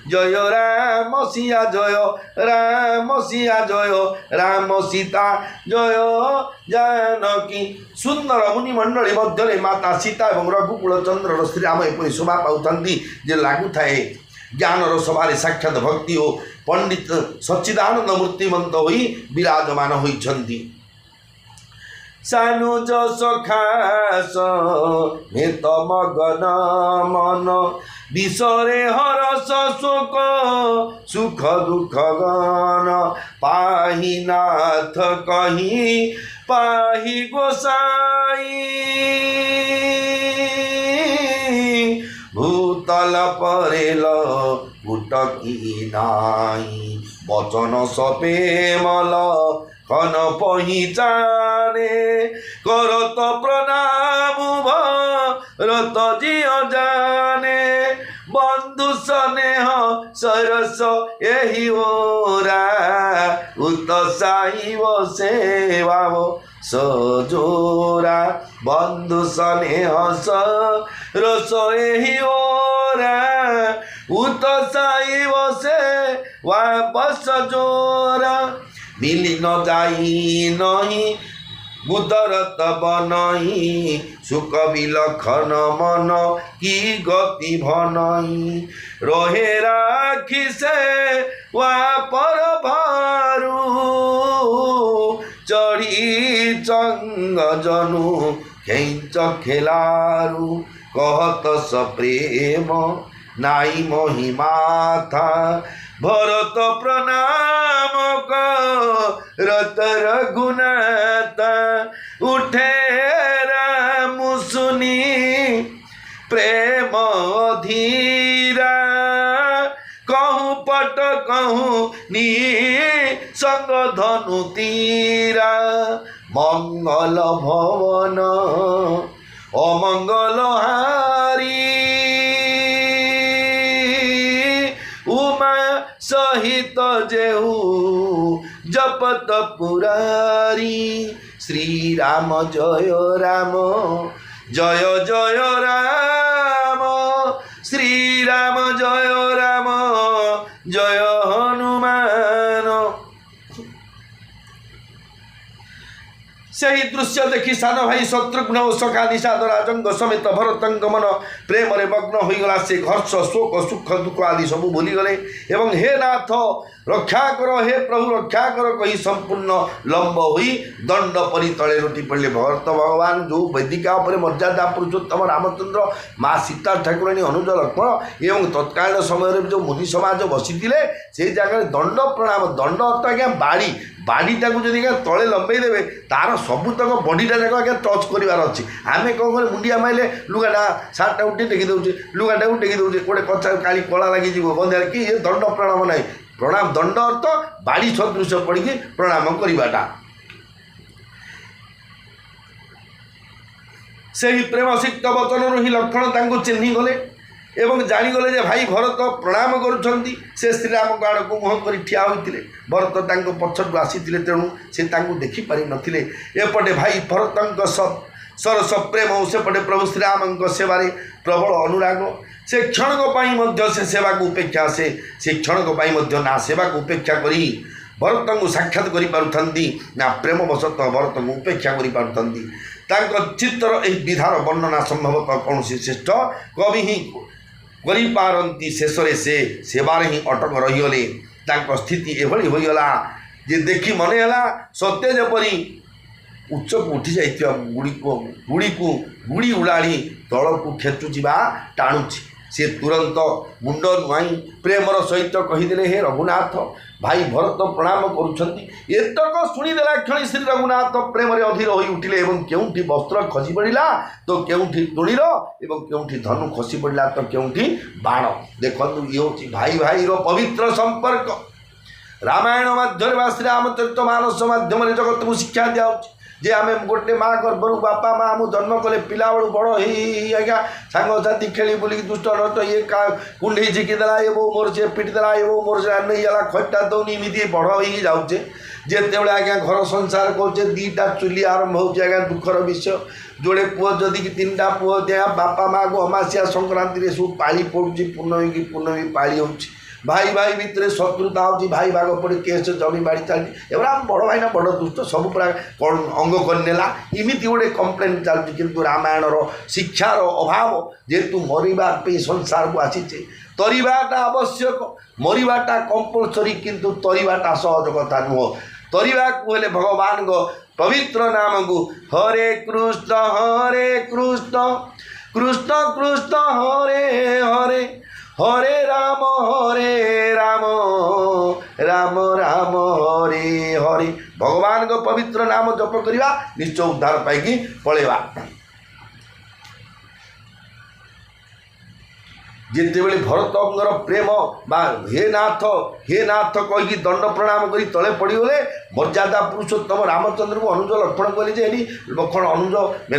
जय राम सिया जय राम सीता जय जानकी सुंदर मुनि मंडली मध्य माता सीता और रघुकुल चंद्र श्रीराम एपरी शोभा पाउथंती जे लागू थाए ज्ञान सभारे साक्षात भक्ति और पंडित सच्चिदानंद मूर्तिमंत होई विराजमान होइछंती सानुज सखास हेत मगन मन विषरे हरस शोक सुख दुख गण पाहि नाथ कही पाहि गोसाई भूतल परेल उटकी नाई वचन सपे मल खन पहिचाने करत प्रणाम भरत जिय जाने बंधु स्नेह सरस एहि ओरा उत्साही सेवा सजोरा बंधु स्नेह सरस एहि ओरा उत्साही सेवा सजोरा मिली न जाई नहीं गुदरत बनई सुख विलखन मन की गति भनई रोहे राखी से वा पर भारू चढ़ी चंग जनु खेच खेलारू कहत स प्रेम नाई महिमा था भरत प्रणाम करत रघुनाथ उठे राम सुनी प्रेम धीरा कहूँ पट कहूँ नी संग धनु तीरा मंगल भवन अमंगल हारी सहित जेहू जपत पुरारी श्री राम जय राम श्री राम जय हनुमान सही दृश्य देखी सान भाई शत्रुघ्न और सखा निषाद राजंग समेत भरतंग मन प्रेम रे मग्न होईगला से हर्ष शोक सुख दुख आदि सब भूलीगले एवं हे नाथ रक्षा कर हे प्रभु रक्षा कर कही संपूर्ण लंब हुई दंड परी तले लोटी पड़े भरत भगवान जो वेदिका पर मर्यादा पुरुषोत्तम रामचंद्र माँ सीता ठाकुराणी अनुज लक्ष्मण एवं तत्कालीन समय जो मुनि समाज बसी से जगह दंड प्रणाम दंड अर्थ आज्ञा बाड़ी बाड़ीटा को जब तले लंबे देवे तार सबुतक बडीटा जाक आगे टच करार अच्छी आम कौन कर मुंडिया मारे लुगाटा सार्टा उठे टेकी दौचे लुगाटा टेकी दौचे गोटे कचा काली कला लगी बंधार कि ये दंड प्रणाम ना प्रणाम दंड अर्थ बाड़ी सदृश पड़ी प्रणाम करवाटा से ही प्रेम सिक्त वचन ही लक्ष्मण चिन्ही गले एवं जानीगले जे भाई भरत प्रणाम करुछंती से श्रीराम आड़ को मुह कर ठिया होते भरत पछटू आसी तेणु से देखिपारि नथिले एपटे भाई भरत सरस प्रेम सेपटे प्रभु श्रीराम सेवारे प्रबल अनुराग से क्षणक से सेवा को उपेक्षा से क्षणक ना सेवा को उपेक्षा करी भरत को साक्षात करि ना प्रेम वशतः भरत को उपेक्षा करि चित्तर यह विधान वर्णना संभवतः कौन श्रेष्ठ कवि ही करिपारती शेषे से सेवार ही अटक रहीगले स्थिति एभली होईगला जे देखी मन है सत्य जपरी उच्च को उठी जाइथिबा गुड़ी को गुड़ी उड़ाड़ी तल को खेचुची टाणुची से तुरंत मुंड नुआई प्रेमर सहित कहीदेले हे रघुनाथ भाई भरत प्रणाम करुछंती एतक शुणीदेला क्षणी श्री रघुनाथ प्रेम अधीर हो उठिले एवं केउठी वस्त्र खसी पड़ा तो केउठी तुणीर एवं केउठी धनु खसी पड़ा तो केउठी बाण देखु ये हूँ भाई भाई रो पवित्र संपर्क रामायण माध्यम श्री रामचरित मानस माध्यम जगत को शिक्षा दिया जे आम गोटे माँ गर्भर बापा माँ आम जन्म कले पिला बेलू बड़ आज्ञा सांगसाथी खेली बुलिक दुष्ट नष्ट ये कुंडे झिकीदेला ये बो मोर से पिटिदेला ये बो मोर से नहीं गला खटा दौनी एमती बड़ हो जाऊे जिते आज्ञा घर संसार कौचे दीटा चुली आरंभ हो आज्ञा दुखर विषय जोड़े पुओ जदि कि 3टा पुओ दिया बापा माँ को अमासिया संक्रांति सब पाली पड़ुची पूर्णमी की पूर्णमी पाली हो भाई भाई भितर शत्रुता हो भाई भाग पड़े केस जमी बाड़ी चलती एवं आम बड़ भाई ना बड़ दुष्ट सब पूरा अंग करनेला इमिति गोटे कम्प्लेन चलती किंतु रामायण शिक्षार अभाव जेहेतु मरवाई संसार को आसीचे तरीवाटा आवश्यक मरवाटा कंपलसरी किंतु तरीवाटा सहज कथा नुह तरीवा को हेले भगवान को पवित्र नाम को हरे कृष्ण कृष्ण कृष्ण हरे हरे हरे राम राम राम हरे हरे भगवान को पवित्र नाम जप करवा निश्चय उद्धार पाई पलैवा जिते बड़े भरतंगर प्रेम बा हे नाथ कहीकि दंड प्रणाम करी तले पड़गले मर्यादा पुरुषोत्तम रामचंद्र को अनुज लक्ष्मण कहले लक्ष्मण अनुज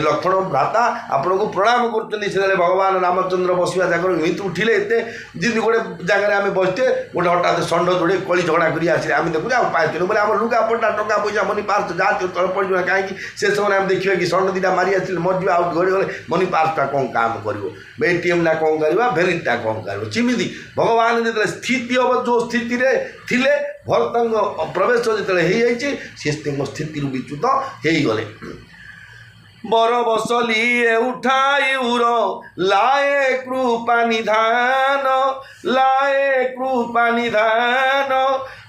लक्ष्मण भ्राता आपन को प्रणाम कर भगवान रामचंद्र बसवा जगह एमती उठिले एत जिन गोटे जगह आम बसते गोटे हठात षंड जोड़े कली झगड़ा कर आसे आम देखुचे आम पाइल बोले आम लुगा पटा टंका पैसा मनी पार्स जहाँ तले पड़ा कहीं से समय आम देखिए कि षंड दीटा मारी आस मरजा आउट घड़ी गले मनी पार्सटा कौन काम कर एटीएम ना कौन कर भेरीटा कौन कर चिमिति भगवान जो स्थिति हम जो स्थिति थिले भरतंग प्रवेश जो स्थिति विच्युत हो गले बर बसलिए उठाई उर लाए कृपा निधान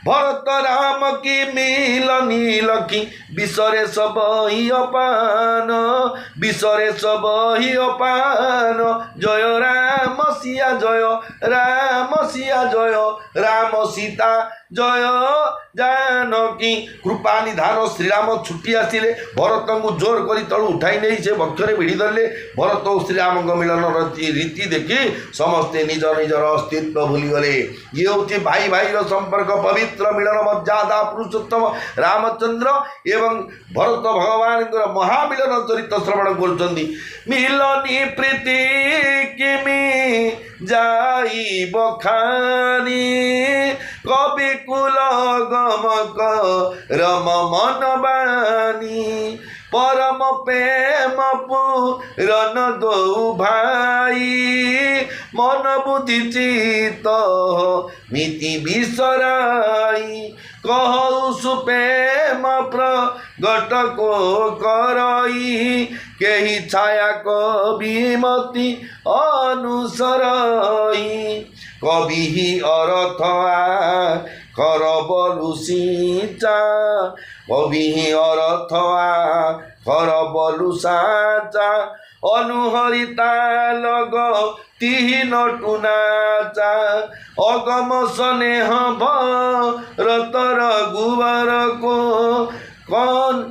भरत राम की मिल नील की विषरे सब ही अपान जय राम सिया जय राम सीता जय जानकी कृपा निधान श्रीराम छुट्टी आसिले भरत को जोर कर तलू उठाई नहीं से वक्षरे भिड़ी धरले भरत और श्रीराम मिलन रीति देखी समस्ते निज निजर अस्तित्व भूलीगले ये हूँ भाई भाई संपर्क पवित्र मिलन मर्यादा पुरुषोत्तम रामचंद्र एवं भरत भगवान महामिलन चरित्र श्रवण कर मिलनी प्रीति किमी जाई बखानी कवि कुल गमक रम मन बानी परम प्रेम पूरन दो भाई मन बुद्धि चित मिति बिसराई कहु सुप्रेम प्रगट को करई केही छाया कविमति अनुसरई कवि ही अर्थ कर बलु सीचा कवि ही अर्थ कर बलु साचा अनुहरिता लग तीन टुनाचा अगम स्नेह भरतर गुवर को कौन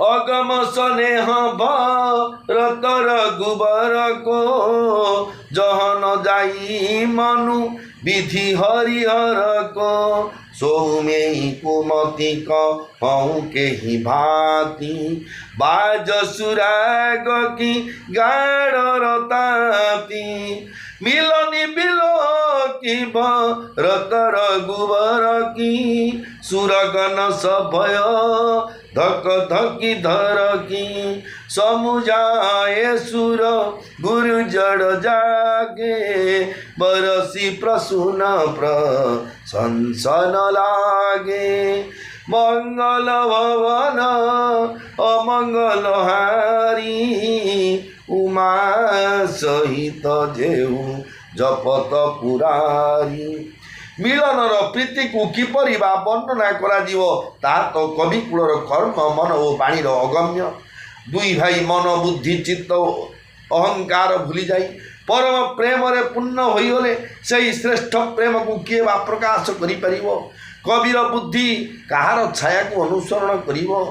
अगम स्नेह भरतर गुबर को जहन जाई मनु विधि हरिहर को सौमे कुमति कहूँ के ही भांति बाज सुराग की गाढ़रताती मिलनी बिलो की भरतर गुबर की सुरगन सभय धक धकी धर की समुझाए सुर गुरु जड़ जागे बरसी प्रसून प्रशंसन लागे मंगल भवन अमंगल हारी उमा सहित जेऊ जपत पुरारी मिलनर प्रीति को किपरि वर्णना करा तो कविकूलर कर्म मन और पाणीर अगम्य दुई भाई मन बुद्धि चित्त अहंकार भूली जाई परम प्रेम रे पूर्ण होइगले से श्रेष्ठ प्रेम को किए बा प्रकाश करि परिबो कविर बुद्धि कहार छाया को अनुसरण करिबो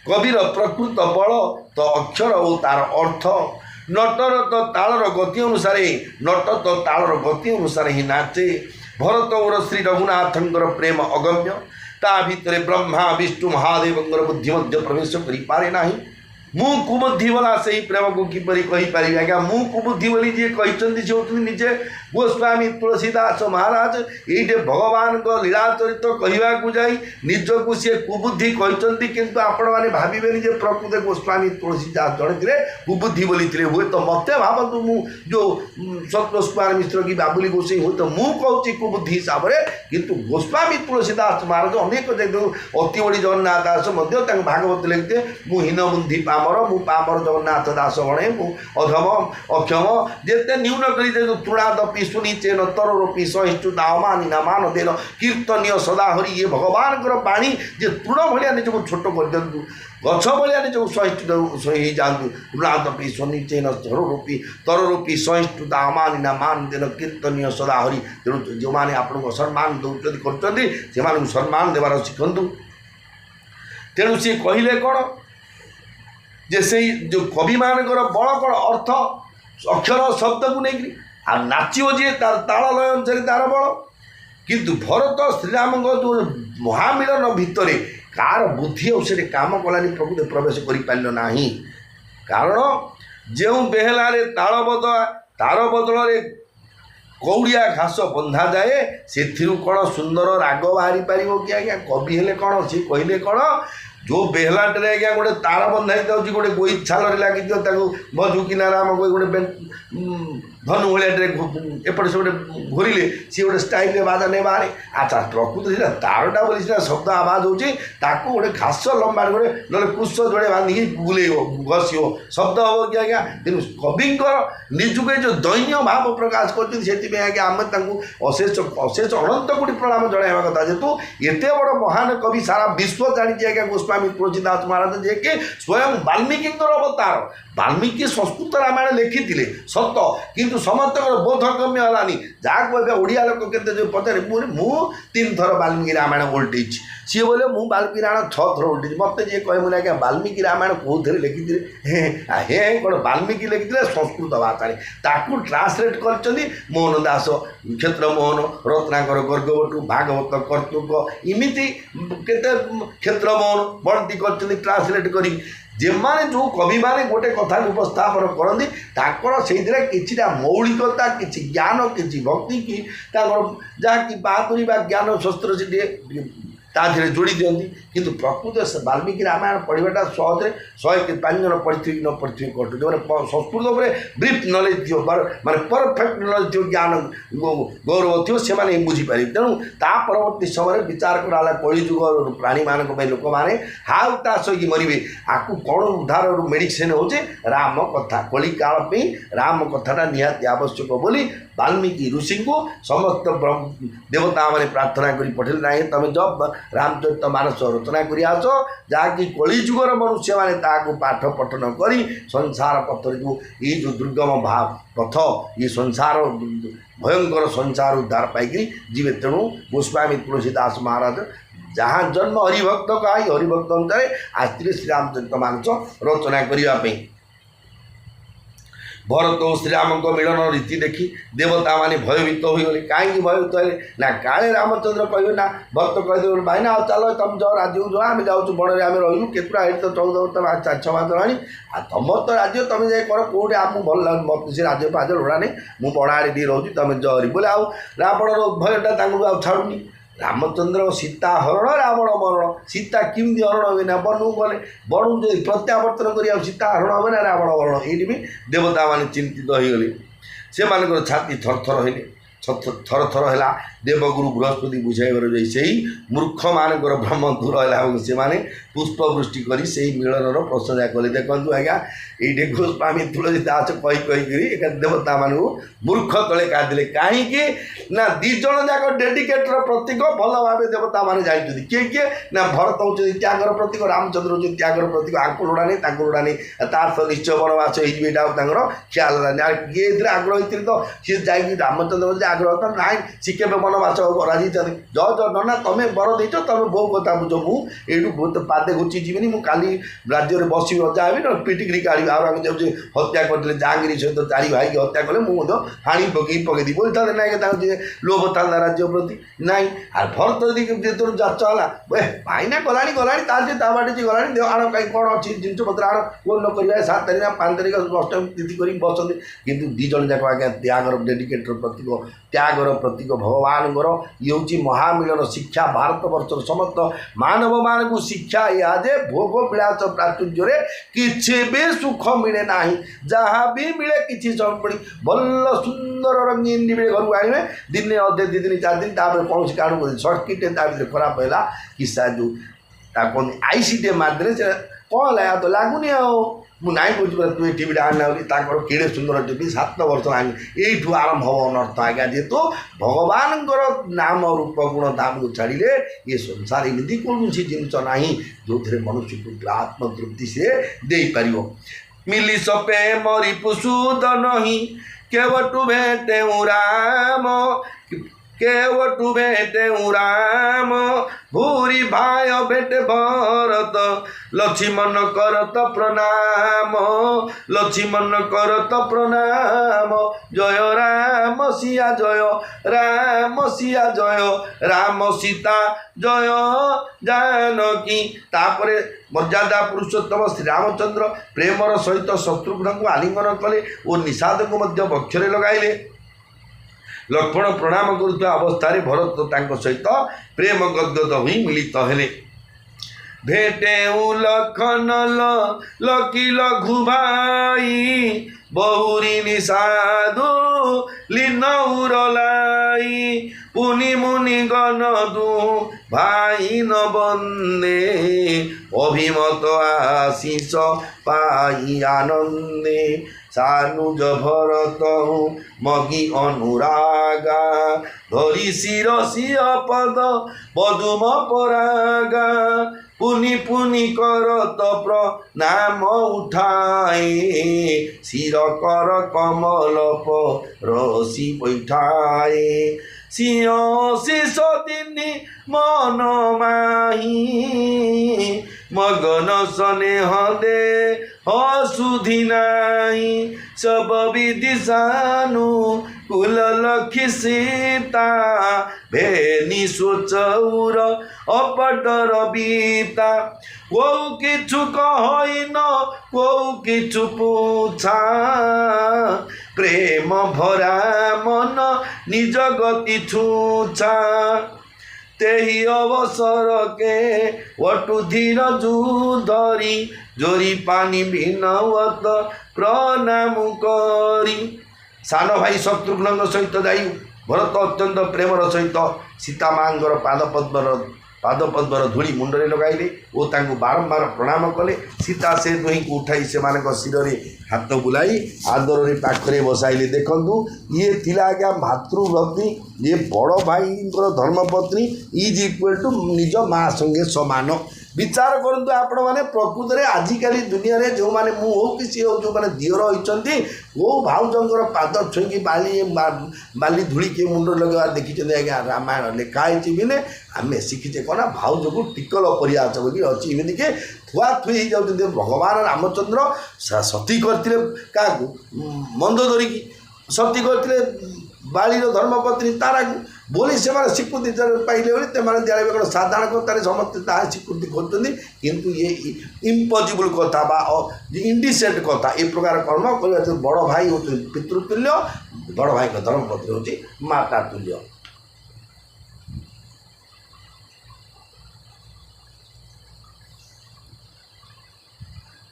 कविर प्रकृत बल तो अक्षर और तार अर्थ नटर तो तालर गति अनुसार नट तो तालर गति अनुसार ही नाचे भरत और श्री रघुनाथंकर प्रेम अगम्य ता भितर ब्रह्मा विष्णु महादेव बुद्धि मध्य प्रवेश करि पारे नाही। मु कुबुद्धि वाला से ही प्रेम को किपरि कहि पारि आज्ञा मु कुबुद्धि बोली जी कहते से होती निजे गोस्वामी तुलसीदास महाराज ये भगवान को लीला चरित कहवाक जाई निज को सी कुबुद्धि कहते किंतु आपण मैंने भावे प्रकृत गोस्वामी तुलसीदास जड़े थे कुबुद्धि बोली हुए तो मत भावतु मु जो संतोष कुमार मिश्र की बाबुली गोसाई हुए तो मु कहूँ कुबुद्धि हिसाब से किंतु गोस्वामी तुलसीदास महाराज अनेक अति बड़ी जगन्नाथ दास भागवत लिखते मु हीन बुद्धि पामर मु पामर जगन्नाथ दास गणे मु अधम अक्षम जेते न्यून कर तृणादपि सुनी चेन तर रोपी सहिष्णु दामानी नामान देन कीर्तनीय सदा हरि ये भगवान बाणी जे तृण भाया निज को छोट कर दिंतु गछ भाया निज को सहिष्णु जातु तृणादपि सुनी चेन तर रोपी सहिष्णु दामानी नामान देन कीर्तनीय सदा हरि तेणु जो मैंने आपको सम्मान दौरान कर सम्मान देवार शिखु तेणु सी कहले कौन जे से जो कवि मानकर बल कौन अर्थ अक्षर शब्द को लेकिन आ नाचो जी तार ताल लय अनुसार तार बल किंतु भरत श्रीराम जो महामिलन भितर कार बुद्धि औषध काम कलानी प्रकृति प्रवेश करना कारण जो बेहलारे तार बदल कौड़िया घास बंधा जाए से कौन सुंदर राग बाहरी पार कि आज्ञा कवि हेले कौन सी कहले कौन जो बेहलाटे आज्ञा गोटे तार बंधाई जाऊँगी गोटे गोई छाल लगी बजुकिना राम गोटे धनु भाई एपटे से गोटे घूरिले सी गोटे स्टाइल बाधा नहीं बाहर अच्छा प्रकृति सीधा तारटा बोली सीधा शब्द आवाज होती गोटे घास लंबा गोटे ना कुश जोड़े बांधिकी बुले घसी शब्द हम कि आज्ञा तेणु कविंर निजुके जो दैन्य भाव प्रकाश कर आज्ञा आम अशेष अशेष अनंत कोटी प्रणाम जनाइवा कथा जेतु एत बड़ महान कवि सारा विश्व जानी आज्ञा गोस्वामी तुलसीदास महाराज जे कि स्वयं वाल्मीकि अवतार वाल्मीकि संस्कृत रामायण लिखी सत किंतु समस्त बोधगम्य हलानी जहाँ को ओडिया लोक के पचारे मु 3 थर वाल्मीकि रामायण ओल्टे सी बोले मु वाल्मीकि रामायण 6 थर ओल्टे मत जी कहे मुझे आज्ञा वाल्मीकि रामायण कौ थे लिखी हे कौन वाल्मीकि लिखी संस्कृत भाषा ताकू ट्रांसलेट कर मोहन दास क्षेत्र मोहन रत्नाकर गर्गवटू भागवत कर्तुक इमिति केते क्षेत्र मोहन बंटी कर ट्रांसलेट कर जेमाने जो कवि माने गोटे कथा उपस्थापन करती से किछिटा मौलिकता किछि ज्ञान किछि भक्ति की जहाँ कि बहादुरी ज्ञान शस्त्र से ताधे जोड़ी दिखती किंतु प्रकृत वाल्मीकि रामायण पढ़ाटा सहजे 105 जन पढ़ी न पढ़ी कटु जो संस्कृत ब्रीफ नलेज थी माने परफेक्ट नलेज थी ज्ञान गौरव थी से बुझीपारे तेणु ता परवर्ती समय विचार कराला कलिजुग प्राणी मान लोक मैंने हाउ ता सही मरवे आपको कौन उद्धार मेडिसिन हो राम कथा कली काल राम कथाटा निहाती आवश्यक बोली वाल्मीकि ऋषि को समस्त देवता मैंने प्रार्थना कर पठेल ना तुम जब रामचरित मानस रचना कर जहाँकि कलिजुगर मनुष्य मैंने पाठ पठन कर संसार पथर जो ये जो दुर्गम भाव पथ ये संसार भयंकर संसार उद्धार पाई जीवे तेणु गोस्वामी तुलसीदास महाराज जहाँ जन्म हरिभक्त का हरिभक्त अनुसार आज श्रीरामचरित मानस रचना करने भरत और श्रीराम मिलन रीति देखी देवता माने भयभीत हो गले कहीं भयभीत है ना काले रामचंद्र कहे ना भक्त कहीदे भाई ना चलो तुम जाओ राज्य जाओ आम जाऊँ बण में रही केतुरा ये तो 14 4 मास रही तुम तो राज्य तुम जाए कर कौटे आमको भल लगे मत से राज्य पाज लोड़ा नहीं मुझे बड़ाड़े टी रोची तुम जहरी बोले आउ रावण भयटा छाड़ूनी रामचंद्र सीता हरण रावण मरण सीता किमती हरण हुए ना बनू गले बनू जो प्रत्यावर्तन कर सीता हरण हे ना रावण मरण ये भी देवता मान चिंतित हो गले से मान छाती थर थर हेले थर थर है देवगुरु बृहस्पति बुझाइबार जाई से मूर्ख मानकर भ्रम दूर है से माने पुष्पवृष्टि कर मिलन प्रशंसा कले देखु आज्ञा ये गोस्वामी तुलसीदास कही देवता मान मूर्ख तले काटिले कहीं ना 2 जन जाक डेडिकेटर प्रतीक भल भाव देवता मैंने जानते किए किए ना भरत हूँ त्यागर प्रतीक रामचंद्र हूँ त्यागर प्रतीक आंको लोड़ा नहीं लोड़ा नहीं तार सह निश्चय वनवास होता ख्याल किए आग्रह तो सी जा रामचंद्र ଆଗ୍ରହ ତ ନାଇଁ ସେ କେବେ ବନବାସ ରାଜିଛନ୍ତି ଜୟ ନନା ତମେ ବର ଦେଇଛ ତମେ ବୋଉ କଥା ବୁଝ ମୁଁ ଏଇଠୁ ବହୁତ ପାଦେ ଘୁଞ୍ଚି ଯିବିନି ମୁଁ କାଲି ରାଜ୍ୟରେ ବସିବି ରଜା ହେବି ନା ପିଟିକିରି କାଢ଼ିବି ଆଉ ଆମେ ଯାଉଛି ହତ୍ୟା କରିଥିଲେ ଜାହାଙ୍ଗୀର ସହିତ 4 ଭାଇକି ହତ୍ୟା କଲେ ମୁଁ ମଧ୍ୟ ହାଣି ପକେଇଦି ବୋଲିଥାନ୍ତେ ନାଇଁ ତାଙ୍କ ଯେ ଲୋଭ ଥାନ୍ତା ରାଜ୍ୟ ପ୍ରତି ନାଇଁ ଆଉ ଭରତ ଯଦି ଯେତେବେଳେ ଯାଚ ହେଲା ଭାଇନା ଗଲାଣି ତାର ଯେ ତା ବାଟେ ଯେ ଗଲାଣି ଦେହ ଆଣ କାହିଁ କ'ଣ ଅଛି ଜିନିଷପତ୍ର ଆଣ କୋଉ ନ କରିବା 7 ତାରିଖ 5 ତାରିଖ ଅଷ୍ଟମୀ ତିଥି କରିକି ବସନ୍ତି କିନ୍ତୁ 2 ଜଣ ଯାକ ଆଜ୍ଞା ତ୍ୟାଗର ଡେଡିକେଟର ପ୍ରତୀକ ତ୍ୟାଗର ପ୍ରତୀକ ଭଗବାନଙ୍କର ଇଏ ହେଉଛି ମହାମିଳନ ଶିକ୍ଷା ଭାରତବର୍ଷର ସମସ୍ତ ମାନବମାନଙ୍କୁ ଶିକ୍ଷା ଏହା ଯେ ଭୋଗ ବିଳାସ ପ୍ରାଚୁର୍ଯ୍ୟରେ କିଛି ବି ସୁଖ ମିଳେ ନାହିଁ ଯାହା ବି ମିଳେ କିଛି ସମୟ ଭଲ ସୁନ୍ଦର ରଙ୍ଗୀନ ମିଳେ ଘରକୁ ଆଣିବେ ଦିନେ ଅଧେ 2 ଦିନ 4 ଦିନ ତାପରେ କୌଣସି କାରଣ ସର୍କିଟ୍ ତା ଭିତରେ ଖରାପ ହେଲା କି ଯୋଉ ତାକୁ ଆଇସିଟେ ମାରିଦେଲେ ସେ କ'ଣ ହେଲା ତ ଲାଗୁନି ଆଉ ମୁଁ ନାଇଁ କହୁଛି ତୁ ଏ ଟିଭିଟା ଆଣିଲା ବୋଲି ତାଙ୍କର କେଡ଼େ ସୁନ୍ଦର ଟିଭି 7 ବର୍ଷ ଆଣି ଏଇଠୁ ଆରମ୍ଭ ହେବ ଅନର୍ଥ ଆଜ୍ଞା ଯେହେତୁ ଭଗବାନଙ୍କର ନାମ ରୂପ ଗୁଣ ଧାମକୁ ଛାଡ଼ିଲେ ଏ ସଂସାର ଏମିତି କୌଣସି ଜିନିଷ ନାହିଁ ଯେଉଁଥିରେ ମନୁଷ୍ୟକୁ ଆତ୍ମତୃପ୍ତି ସେ ଦେଇପାରିବ ମିଲି ସପେ ମରି ପୁଷୁଦ ନାହିଁ କେବଠୁ ଭେଟେ ରାମ केवटु भेटे राम भूरी भाई भेटे भरत लक्ष्मण करत प्रणाम लक्ष्मण करत प्रणाम जय राम सिया जय राम सिया जय राम सीता जय जानकी तापरे मर्यादा पुरुषोत्तम श्री रामचंद्र प्रेमर सहित शत्रुघ्न को आलिंगन कले और निषाद को मध्य वक्षरे लगाइले लक्ष्मण प्रणाम करुवा अवस्था भरत तांको सहित प्रेम गदगद हुई मिलित हेले भेटे लखन लकी लघु भाई बहुरी निषादु लीनौरलाई पुनि मुनि गण दु भाई न बंदे अभिमत आशीष पाई आनंदे सानुज भरत मगी अनुरागा धरी शिरसिय पद पदुम परागा पुनि पुनि करत प्रणाम उठाए शिर कर कमल रसी बैठाए सिंह शेष दिनी मन माही मगन स्नेह दे हसुधि नाही सब विधि सानु कुल लखी सीता भेनी सोचौर अपटर बीता को किछु कहइन को किछु पूछा प्रेम भरा मन निज गति छूछा तेहि अवसर के वटु धीर जू धरी जोरी पानी भिनवत प्रणाम करी सान भाई शत्रुघ्न सहित जाई भरत अत्यंत प्रेमर सहित सीता मांगर पादपद्मर धूली मुंडरे लगाइले और तांको बारंबार प्रणाम कले सीता से दुही को उठाई से शिर में हाथ बुलाई आदर रे पाखरे बसाइले देखंतु ये थिला आज्ञा मातृभक्ति ये बड़ भाई धर्मपत्नी इज इक्वल टू निज माँ संगे समान विचार करंतु आपण माने प्रकृत में आजिकली दुनिया रे जो माने मु हो कि सी हो जो माने दियर होइचंती वो भाउजंकर पाद छुई बाली धूली के मुंड लगा देखी आज्ञा रामायण लिखाई बिने आम शिखीचे कौन भाउज को टिकल परियास बोली अच्छी एमती के थुआ थुई जाते भगवान रामचंद्र सती करते क्या मंदोदरी की सती करते बालीर धर्मपत्नी तारा को बोली से स्वीकृति पाइले दिया कौन साधारण कथा समस्त स्वीकृति खोजते किंतु ये इम्पॉसिबल कथा बा इंडिसेंट कथा ए प्रकार कर्म कर बड़ भाई हूँ पितृतुल्य बड़ भाई धर्मपत्नी हूँ माता तुल्य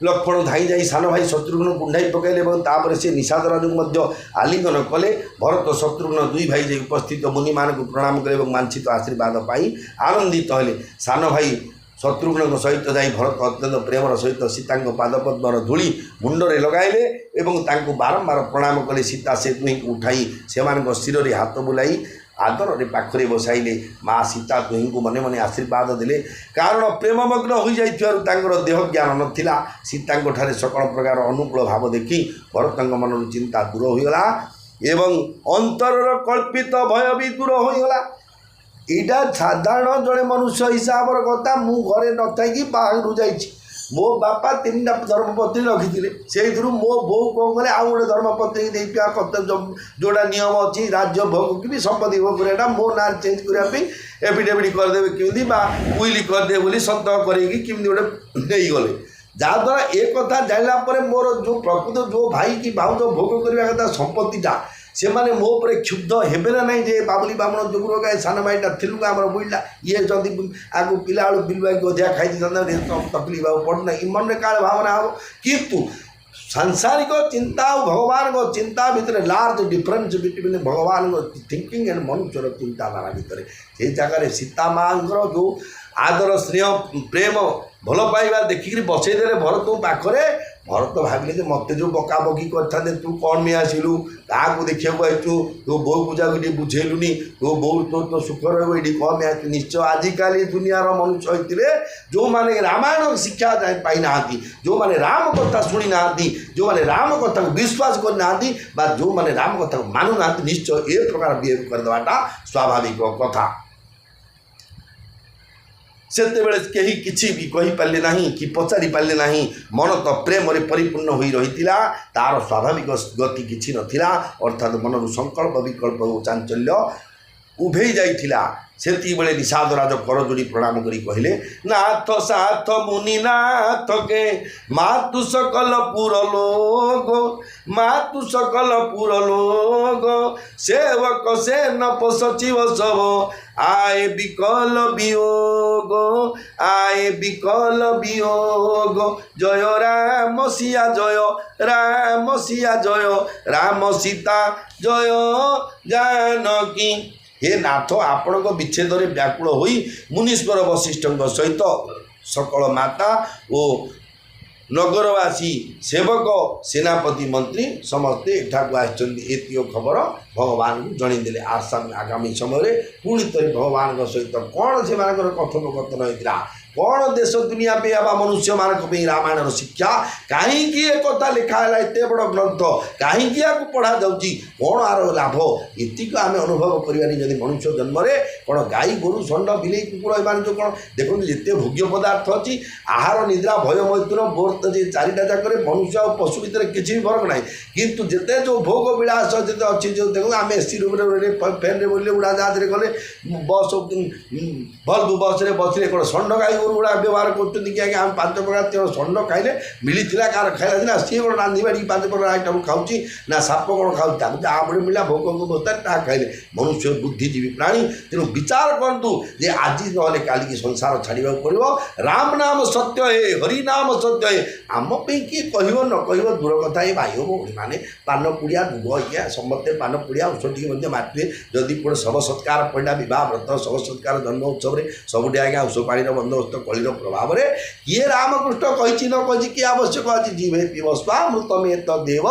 लक्ष्मण धाई जाई सान भाई शत्रुघ्न कुंडाई पकड़े और से निषाद राजू आलिंगन कले भरत शत्रुघ्न दुई भाई जाई उपस्थित मुनि मान को प्रणाम करे मानसित आशीर्वाद पाई आनंदित हेले सान भाई शत्रुघ्न सहित जाई भरत अत्यंत प्रेमर सहित सीता पादपद्मर धूली मुंडरे लगाइले बारंबार प्रणाम कले सीता से दुही को उठाई से शिर में हाथ बुलाई आदर रे पाखरे बसाइले माँ सीता दुही को मने मने आशीर्वाद देले कारण प्रेममग्न हो जाइथिबारु देह ज्ञान नथिला सीता ठारे सकल प्रकार अनुकूल भाव देखी भरत मन चिंता दूर होगला ଏବଂ ଅନ୍ତରର କଳ୍ପିତ ଭୟ ବି ଦୂର ହୋଇଗଲା। ଏଇଟା ସାଧାରଣ ଜଣେ ମନୁଷ୍ୟ ହିସାବର କଥା। ମୁଁ ଘରେ ନଥାଇକି ବାହାରକୁ ଯାଇଛି, ମୋ ବାପା 3ଟା ଧର୍ମପତ୍ନୀ ରଖିଥିଲେ, ସେଇଥିରୁ ମୋ ବୋଉ କ'ଣ କଲେ ଆଉ ଗୋଟେ ଧର୍ମପତ୍ନୀ ଦେଇଥିବା ଯେଉଁଟା ନିୟମ ଅଛି ରାଜ୍ୟ ଭୋଗକୁ ବି ସମ୍ପତ୍ତି ଭୋଗ କରିବାଟା ମୋ ନାଁରେ ଚେଞ୍ଜ କରିବା ପାଇଁ ଏଫିଡେଭିଟ୍ କରିଦେବେ କେମିତି ବା ଉଇଲି କରିଦେବେ ବୋଲି ସତର୍କ କରେଇକି କେମିତି ଗୋଟେ ନେଇଗଲେ। ଯାହାଦ୍ୱାରା ଏ କଥା ଜାଣିଲା ପରେ ମୋର ଯେଉଁ ପ୍ରକୃତ ଯେଉଁ ଭାଇ କି ଭାଉଜ ଭୋଗ କରିବା କଥା ସମ୍ପତ୍ତିଟା ସେମାନେ ମୋ ଉପରେ କ୍ଷୁବ୍ଧ ହେବେ ନା ନାହିଁ ଯେ ବାବୁଲି ବାମଣ ଯୋଗୁର ଗାଏ ସାନ ଭାଇଟା ଥିଲୁ ଆମର ବୁଲିଲା ଇଏ ଯଦି ଆଗକୁ ପିଲାବେଳୁ ବିଲବାଇକି ଅଧିକା ଖାଇଦେଇଥାନ୍ତା ତକଲିଫ ଆଉ ପଡ଼ୁନା ଏ ମନରେ କାଳେ ଭାବନା ହେବ। କିନ୍ତୁ ସାଂସାରିକ ଚିନ୍ତା ଆଉ ଭଗବାନଙ୍କ ଚିନ୍ତା ଭିତରେ ଲାର୍ଜ ଡିଫରେନ୍ସ ବିଟୱିନ୍ ଭଗବାନଙ୍କ ଥିଙ୍କିଂ ଆଣ୍ଡ ମନୁଷ୍ୟର ଚିନ୍ତାଧାରା ଭିତରେ ସେଇ ଜାଗାରେ ସୀତା ମାଆଙ୍କର ଯେଉଁ ଆଦର ସ୍ନେହ ପ୍ରେମ ଭଲ ପାଇବା ଦେଖିକିରି ବସେଇଦେଲେ ଭରତଙ୍କ ପାଖରେ। ଭରତ ଭାବିଲେ ଯେ ମୋତେ ଯେଉଁ ବକାବକି କରିଥାନ୍ତେ ତୁ କ'ଣ ନେଇ ଆସିଲୁ, କାହାକୁ ଦେଖିବାକୁ ଆସିଛୁ, ତୋ ବୋଉ ପୂଜାକୁ ଟିକେ ବୁଝେଇଲୁନି, ତୋ ବୋଉ ତୋ ସୁଖ ରହିବ ଏଇଠି କ'ଣ ଆସିଛୁ। ନିଶ୍ଚୟ ଆଜିକାଲି ଦୁନିଆର ମନୁଷ୍ୟ ହୋଇଥିଲେ ଯେଉଁମାନେ ରାମାୟଣ ଶିକ୍ଷା ପାଇନାହାନ୍ତି, ଯେଉଁମାନେ ରାମ କଥା ଶୁଣି ନାହାନ୍ତି, ଯେଉଁମାନେ ରାମ କଥାକୁ ବିଶ୍ୱାସ କରିନାହାନ୍ତି ବା ଯେଉଁମାନେ ରାମ କଥାକୁ ମାନୁନାହାନ୍ତି, ନିଶ୍ଚୟ ଏ ପ୍ରକାର ବିହେଭ୍ କରିଦେବାଟା ସ୍ୱାଭାବିକ କଥା। ସେତେବେଳେ କେହି କିଛି ବି କହିପାରିଲେ ନାହିଁ କି ପଚାରି ପାରିଲେ ନାହିଁ। ମନ ତ ପ୍ରେମରେ ପରିପୂର୍ଣ୍ଣ ହୋଇ ରହିଥିଲା, ତା'ର ସ୍ୱାଭାବିକ ଗତି କିଛି ନଥିଲା, ଅର୍ଥାତ୍ ମନରୁ ସଂକଳ୍ପ ବିକଳ୍ପ ଓ ଚାଞ୍ଚଲ୍ୟ ଉଭେଇ ଯାଇଥିଲା। ସେତିକିବେଳେ ନିଷାଦରାଜ କରଯୋଡ଼ି ପ୍ରଣାମ କରି କହିଲେ, ନାଥ ସାଥ ମୁନି ନାଥ କେ ମାତୁ ସକଲ ପୁର ଲୋକ, ମାତୁ ସକଲ ପୁର ଲୋକ ସେବକ ସେ ନପ ସଚିବ ସବ आए विकल वियोग, आए विकल वियोग। जय राम सिया जय, राम सिया जय, राम सीता जय जानकी। हे नाथ आपण विच्छेद व्याकुल होई मुनीश्वर वशिष्ठ सहित सकल माता और नगरवासी सेवक सेनापति मंत्री समस्ते एठाक आती खबर भगवान को जनईदे। आगामी समय पुणी थे भगवान सहित कौन से कथोपकथन होता, कौन देश दुनिया पे आवा मनुष्य मानक रामायण शिक्षा कहीं एक लिखाला एत बड़ ग्रंथ कहीं पढ़ा जाऊँगी कौन आर लाभ एतिक आम अनुभव करानी। जब मनुष्य जन्म कौन गाई गोरु षंड बिले कुकुर एम जो कौन देखो जिते भोग्य पदार्थ अच्छी आहार निद्रा भय मैथुन बोर्थ चारिटा जाकर मनुष्य और पशु भितर किसी भी फरक ना, किंतु जिते जो भोग विलास जिते अच्छी जो देखो आम एसी रूम्रे फैन बोले उड़ाजाहाज गले बस भल बस बसले कौन षंड गाई गोरु गुड़ा व्यवहार करते कि आम 5 प्रकार षंड खाइले मिलता कार खाइला सी कौन रांधि बाड़ी 5 प्रकार आइटम खाऊँ ना साप कौन खाऊ जहाँ बड़े मिला भोग को बोलता खाइले। मनुष्य बुद्धिजीवी प्राणी तेणु विचार करूँ जे आज ना काली संसार छाड़ा पड़ो। राम नाम सत्य है, हरि नाम सत्य है। आम किए कह न कह दूर कथा ये भाई भौणी मैंने पान पुड़िया दुब इया समस्ते पान पुड़िया औषधि मारे जदि कौन शव सत्कार पड़ा बह व्रत शव सत्कार जन्म उत्सव में सबुठ आज्ञा औष पानी बंदोबस्त कलिर प्रभाव में किए रामकृष्ण कही न कही किए आवश्यक अच्छी जीवे पीव स्वामृतमे तदेव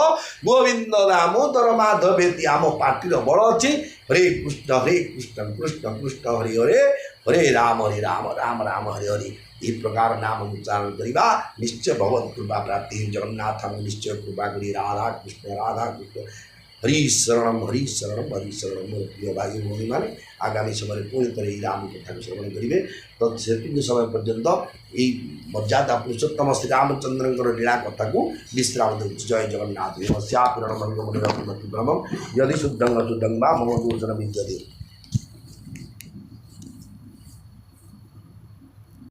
गोविंद दामोदर माधवेति। आम पार्टीर बल अच्छी हरे कृष्ण कृष्ण कृष्ण हरे हरे हरे राम राम राम हरे हरे ये प्रकार नाम उच्चारण करवा निश्चय भगवत कृपा प्राप्ति। जगन्नाथ निश्चय कृपा करी राधा कृष्ण हरि शरणम हरि शरणम हरि शरणम। मोर प्रिय भाई भौणी मैंने आगामी समय पुणी थे राम कथा को श्रवण करेंगे। तो से समय पर्यंत ये मर्यादा पुरुषोत्तम श्री रामचंद्र लीला कथा को विश्राम दूँ। जय जगन्नाथ। श्यापुराण भ्रमम यदि शुद्धं शुद्धं वा मम दूषण विद्यते।